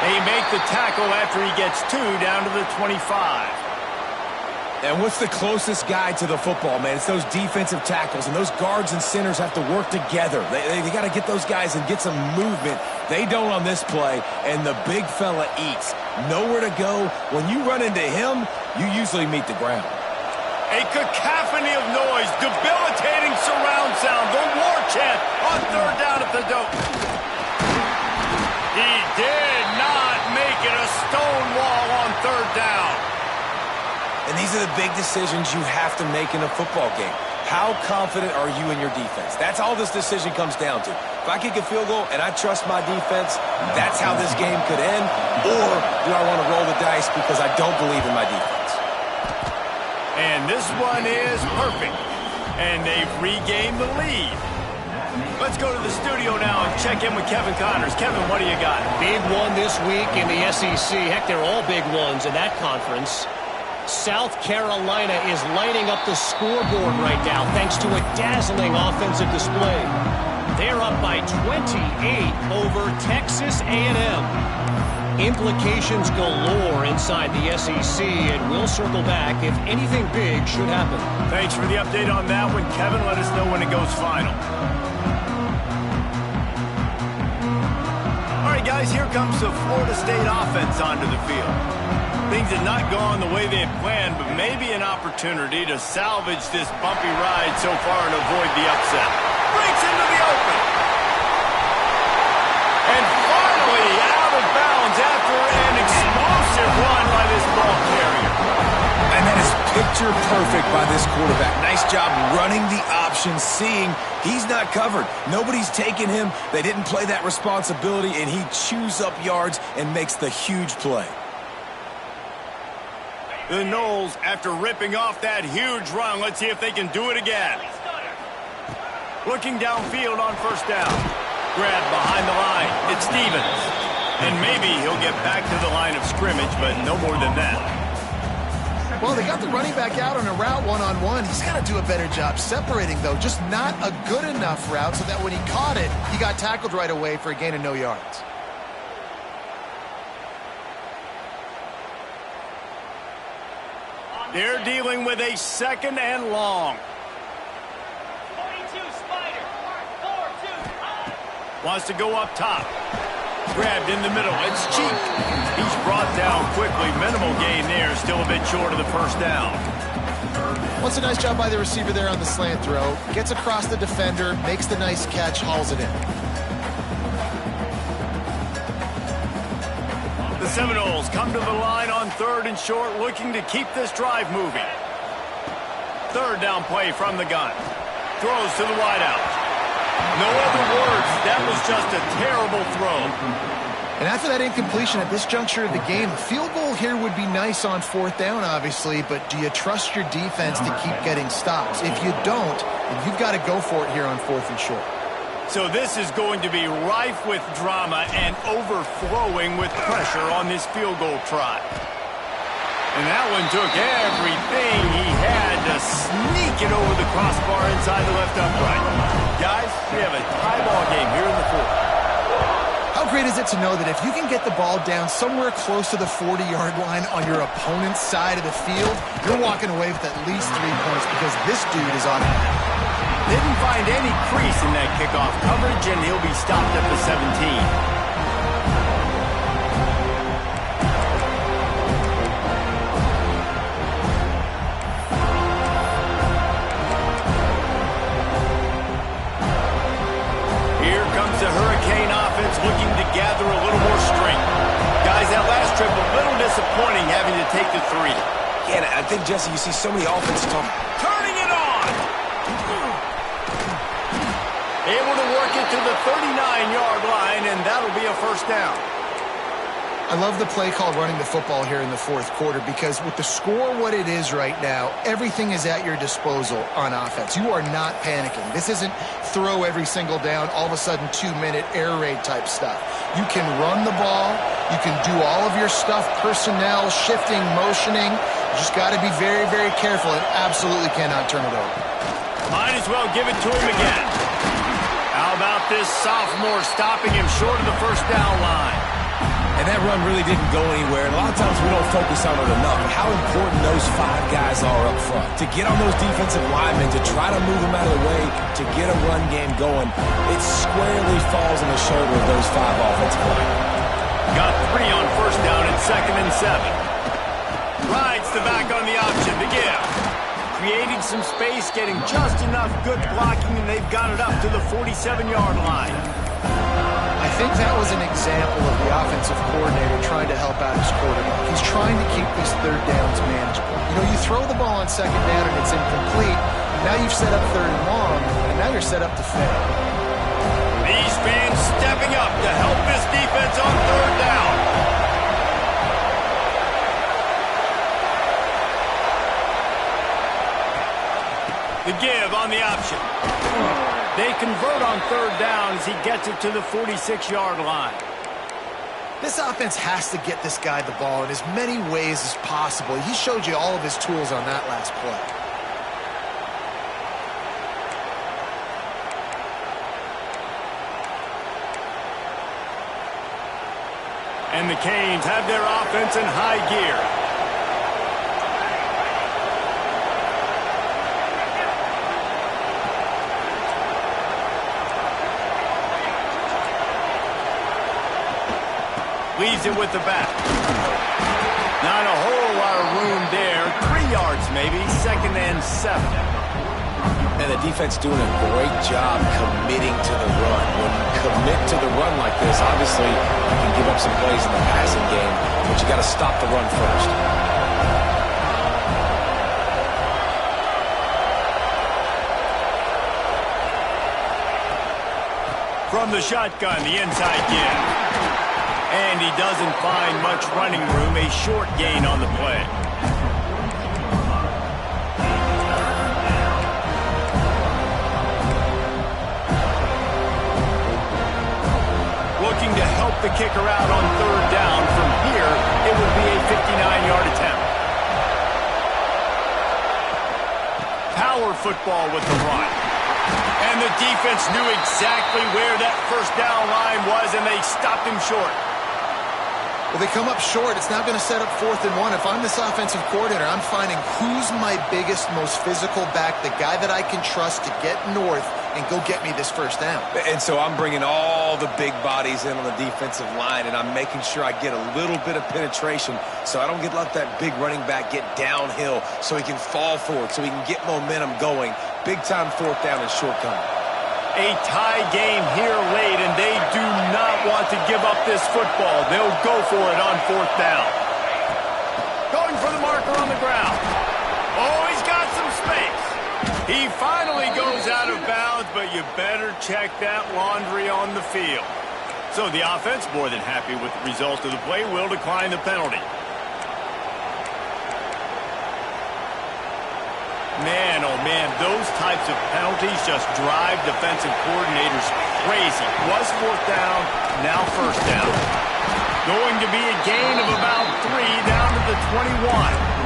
They make the tackle after he gets 2 down to the 25. And what's the closest guy to the football, man? It's those defensive tackles, and those guards and centers have to work together. They got to get those guys and get some movement. They don't on this play, and the big fella eats. Nowhere to go. When you run into him, you usually meet the ground. A cacophony of noise, debilitating surround sound, the war chant on third down at the dope. He did not make it a stone wall on third down. And these are the big decisions you have to make in a football game. How confident are you in your defense? That's all this decision comes down to. If I kick a field goal and I trust my defense, that's how this game could end. Or do I want to roll the dice because I don't believe in my defense? And this one is perfect. And they've regained the lead. Let's go to the studio now and check in with Kevin Connors. Kevin, what do you got? Big one this week in the SEC. Heck, they're all big ones in that conference. South Carolina is lighting up the scoreboard right now thanks to a dazzling offensive display. They're up by 28 over Texas A&M. Implications galore inside the SEC, and we'll circle back if anything big should happen. Thanks for the update on that one, Kevin. Let us know when it goes final. All right, guys, here comes the Florida State offense onto the field. Things have not gone the way they had planned, but maybe an opportunity to salvage this bumpy ride so far and avoid the upset. Breaks into the open. And finally out of bounds after an explosive run by this ball carrier. And that is picture perfect by this quarterback. Nice job running the option, seeing he's not covered. Nobody's taking him. They didn't play that responsibility, and he chews up yards and makes the huge play. The Noles, after ripping off that huge run, let's see if they can do it again. Looking downfield on first down. Grab behind the line. It's Stevens. And maybe he'll get back to the line of scrimmage, but no more than that. Well, they got the running back out on a route one-on-one. He's got to do a better job separating, though. Just not a good enough route so that when he caught it, he got tackled right away for a gain of no yards. They're dealing with a second and long. 42, Spider. 4-2. Wants to go up top. Grabbed in the middle. It's Cheek. He's brought down quickly. Minimal gain there. Still a bit short of the first down. Well, it's a nice job by the receiver there on the slant throw. Gets across the defender, makes the nice catch, hauls it in. The Seminoles come to the line on third and short, looking to keep this drive moving. Third down play from the gun. Throws to the wideout. No other words. That was just a terrible throw. And after that incompletion at this juncture of the game, a field goal here would be nice on fourth down, obviously, but do you trust your defense to keep getting stops? If you don't, then you've got to go for it here on fourth and short. So this is going to be rife with drama and overflowing with pressure on this field goal try. And that one took everything he had to sneak it over the crossbar inside the left upright. Guys, we have a tie ball game here in the fourth. How great is it to know that if you can get the ball down somewhere close to the 40-yard line on your opponent's side of the field, you're walking away with at least 3 points because this dude is on it. Didn't find any crease in that kickoff coverage, and he'll be stopped at the 17. The Hurricane offense looking to gather a little more strength. Guys, that last trip a little disappointing having to take the 3. Yeah, and I think, Jesse, you see so many offensive talk. Turning it on! Able to work it to the 39-yard line, and that'll be a first down. I love the play called running the football here in the fourth quarter because with the score what it is right now, everything is at your disposal on offense. You are not panicking. This isn't throw every single down, all of a sudden 2-minute air raid type stuff. You can run the ball. You can do all of your stuff, personnel, shifting, motioning. You just got to be very, very careful and absolutely cannot turn it over. Might as well give it to him again. How about this sophomore stopping him short of the first down line? And that run really didn't go anywhere. And a lot of times we don't focus on it enough. How important those 5 guys are up front. To get on those defensive linemen, to try to move them out of the way, to get a run game going, it squarely falls on the shoulder of those 5 offensive linemen. Got 3 on first down and 2nd and 7. Rides the back on the option to give. Creating some space, getting just enough good blocking, and they've got it up to the 47-yard line. I think that was an example of the offensive coordinator trying to help out his quarterback. He's trying to keep these third downs manageable. You know, you throw the ball on second down and it's incomplete. Now you've set up third and long, and now you're set up to fail. These fans stepping up to help this defense on third down. The give on the option. They convert on third down as he gets it to the 46-yard line. This offense has to get this guy the ball in as many ways as possible. He showed you all of his tools on that last play. And the Canes have their offense in high gear. Leaves it with the back. Not a whole lot of room there. 3 yards maybe, 2nd and 7. And the defense doing a great job committing to the run. When you commit to the run like this, obviously you can give up some plays in the passing game, but you got to stop the run first. From the shotgun, the inside give. And he doesn't find much running room, a short gain on the play. Looking to help the kicker out on 3rd down. From here, it would be a 59-yard attempt. Power football with the run. And the defense knew exactly where that 1st down line was, and they stopped him short. Well, they come up short. It's not going to set up 4th and 1. If I'm this offensive coordinator, I'm finding who's my biggest, most physical back, the guy that I can trust to get north and go get me this 1st down. And so I'm bringing all the big bodies in on the defensive line, and I'm making sure I get a little bit of penetration so I don't let that big running back get downhill so he can fall forward, so he can get momentum going. Big-time 4th down and shortcoming. A tie game here late, and they do not want to give up this football. They'll go for it on 4th down. Going for the marker on the ground. Oh, he's got some space. He finally goes out of bounds, but you better check that laundry on the field. So the offense, more than happy with the result of the play, will decline the penalty. Man, oh man, those types of penalties just drive defensive coordinators crazy. Was 4th down, now 1st down. Going to be a gain of about 3 down to the 21.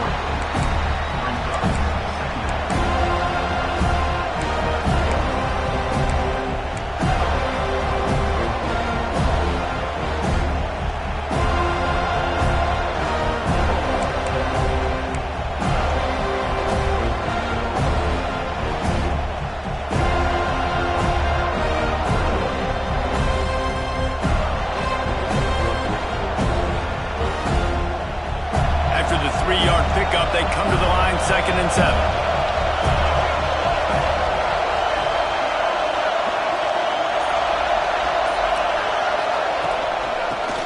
They come to the line, 2nd and 7.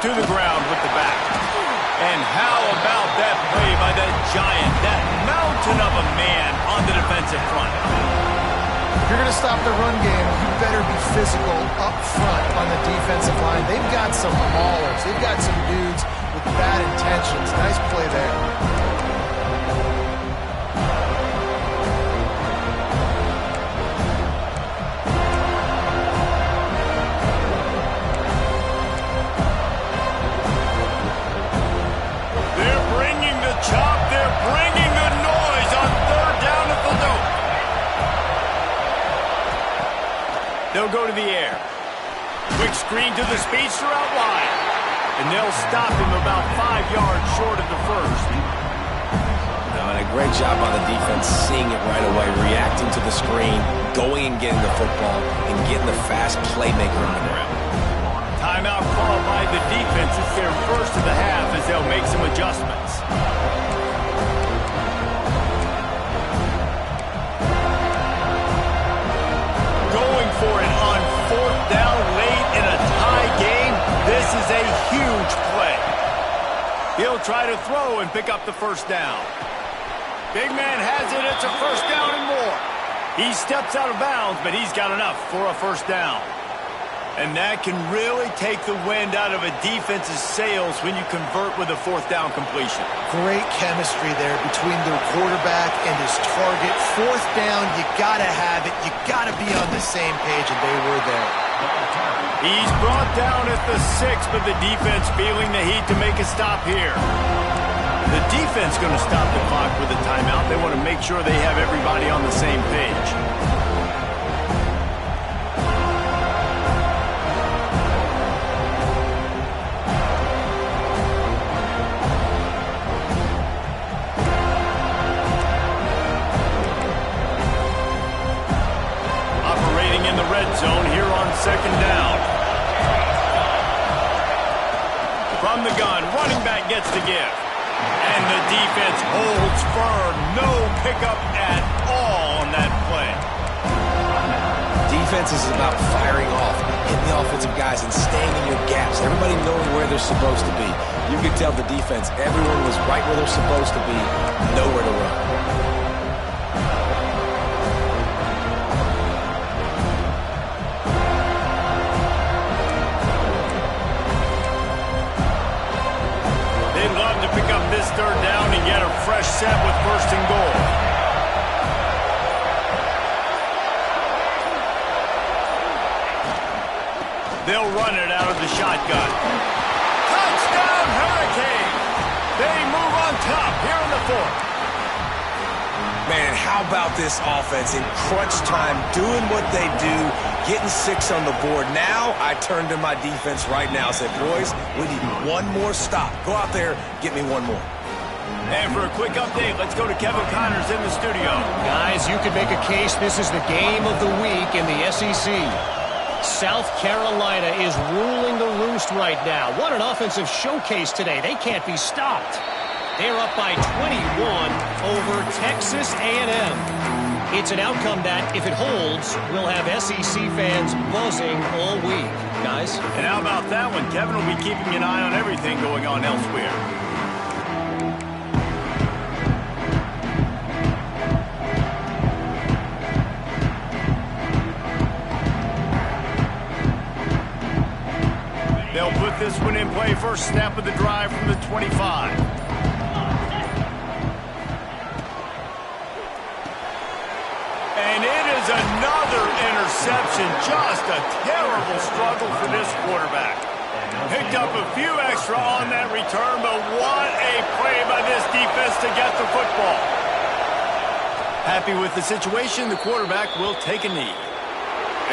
To the ground with the back. And how about that play by that giant, that mountain of a man on the defensive front? If you're going to stop the run game, you better be physical up front on the defensive line. They've got some maulers. They've got some dudes with bad intentions. Nice play there. They'll go to the air. Quick screen to the speedster out wide. And they'll stop him about 5 yards short of the 1st. And a great job on the defense, seeing it right away, reacting to the screen, going and getting the football, and getting the fast playmaker on the ground. Timeout called by the defense. It's their 1st of the half as they'll make some adjustments. For it on 4th down late in a tie game. This is a huge play. He'll try to throw and pick up the 1st down. Big man has it. It's a 1st down and more. He steps out of bounds, but he's got enough for a 1st down. And that can really take the wind out of a defense's sails when you convert with a 4th down completion. Great chemistry there between their quarterback and his target. 4th down, you gotta have it. You gotta be on the same page, and they were there. He's brought down at the 6, but the defense feeling the heat to make a stop here. The defense going to stop the clock with a timeout. They want to make sure they have everybody on the same page. red zone here on second down. From the gun, running back gets the give. And the defense holds firm. No pickup at all on that play. Defense is about firing off, hitting the offensive guys and staying in your gaps. Everybody knowing where they're supposed to be. You could tell the defense, everyone was right where they're supposed to be, nowhere to run. They'd love to pick up this third down and get a fresh set with first and goal. They'll run it out of the shotgun. Touchdown, Hurricanes! They move on top here in the fourth. Man, how about this offense in crunch time, doing what they do, getting 6 on the board. Now I turn to my defense right now and said, boys, we need one more stop. Go out there, get me one more. And for a quick update, let's go to Kevin Connors in the studio. Guys, you could make a case this is the game of the week in the SEC. South Carolina is ruling the roost right now. What an offensive showcase today. They can't be stopped. They're up by 21 over Texas A&M. It's an outcome that, if it holds, will have SEC fans buzzing all week. Guys? And how about that one? Kevin will be keeping an eye on everything going on elsewhere. They'll put this one in play. First snap of the drive from the 25. And it is another interception. Just a terrible struggle for this quarterback. Picked up a few extra on that return, but what a play by this defense to get the football. Happy with the situation, the quarterback will take a knee.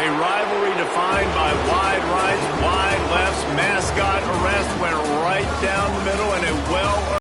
A rivalry defined by wide rights, wide lefts, mascot arrest went right down the middle, and a well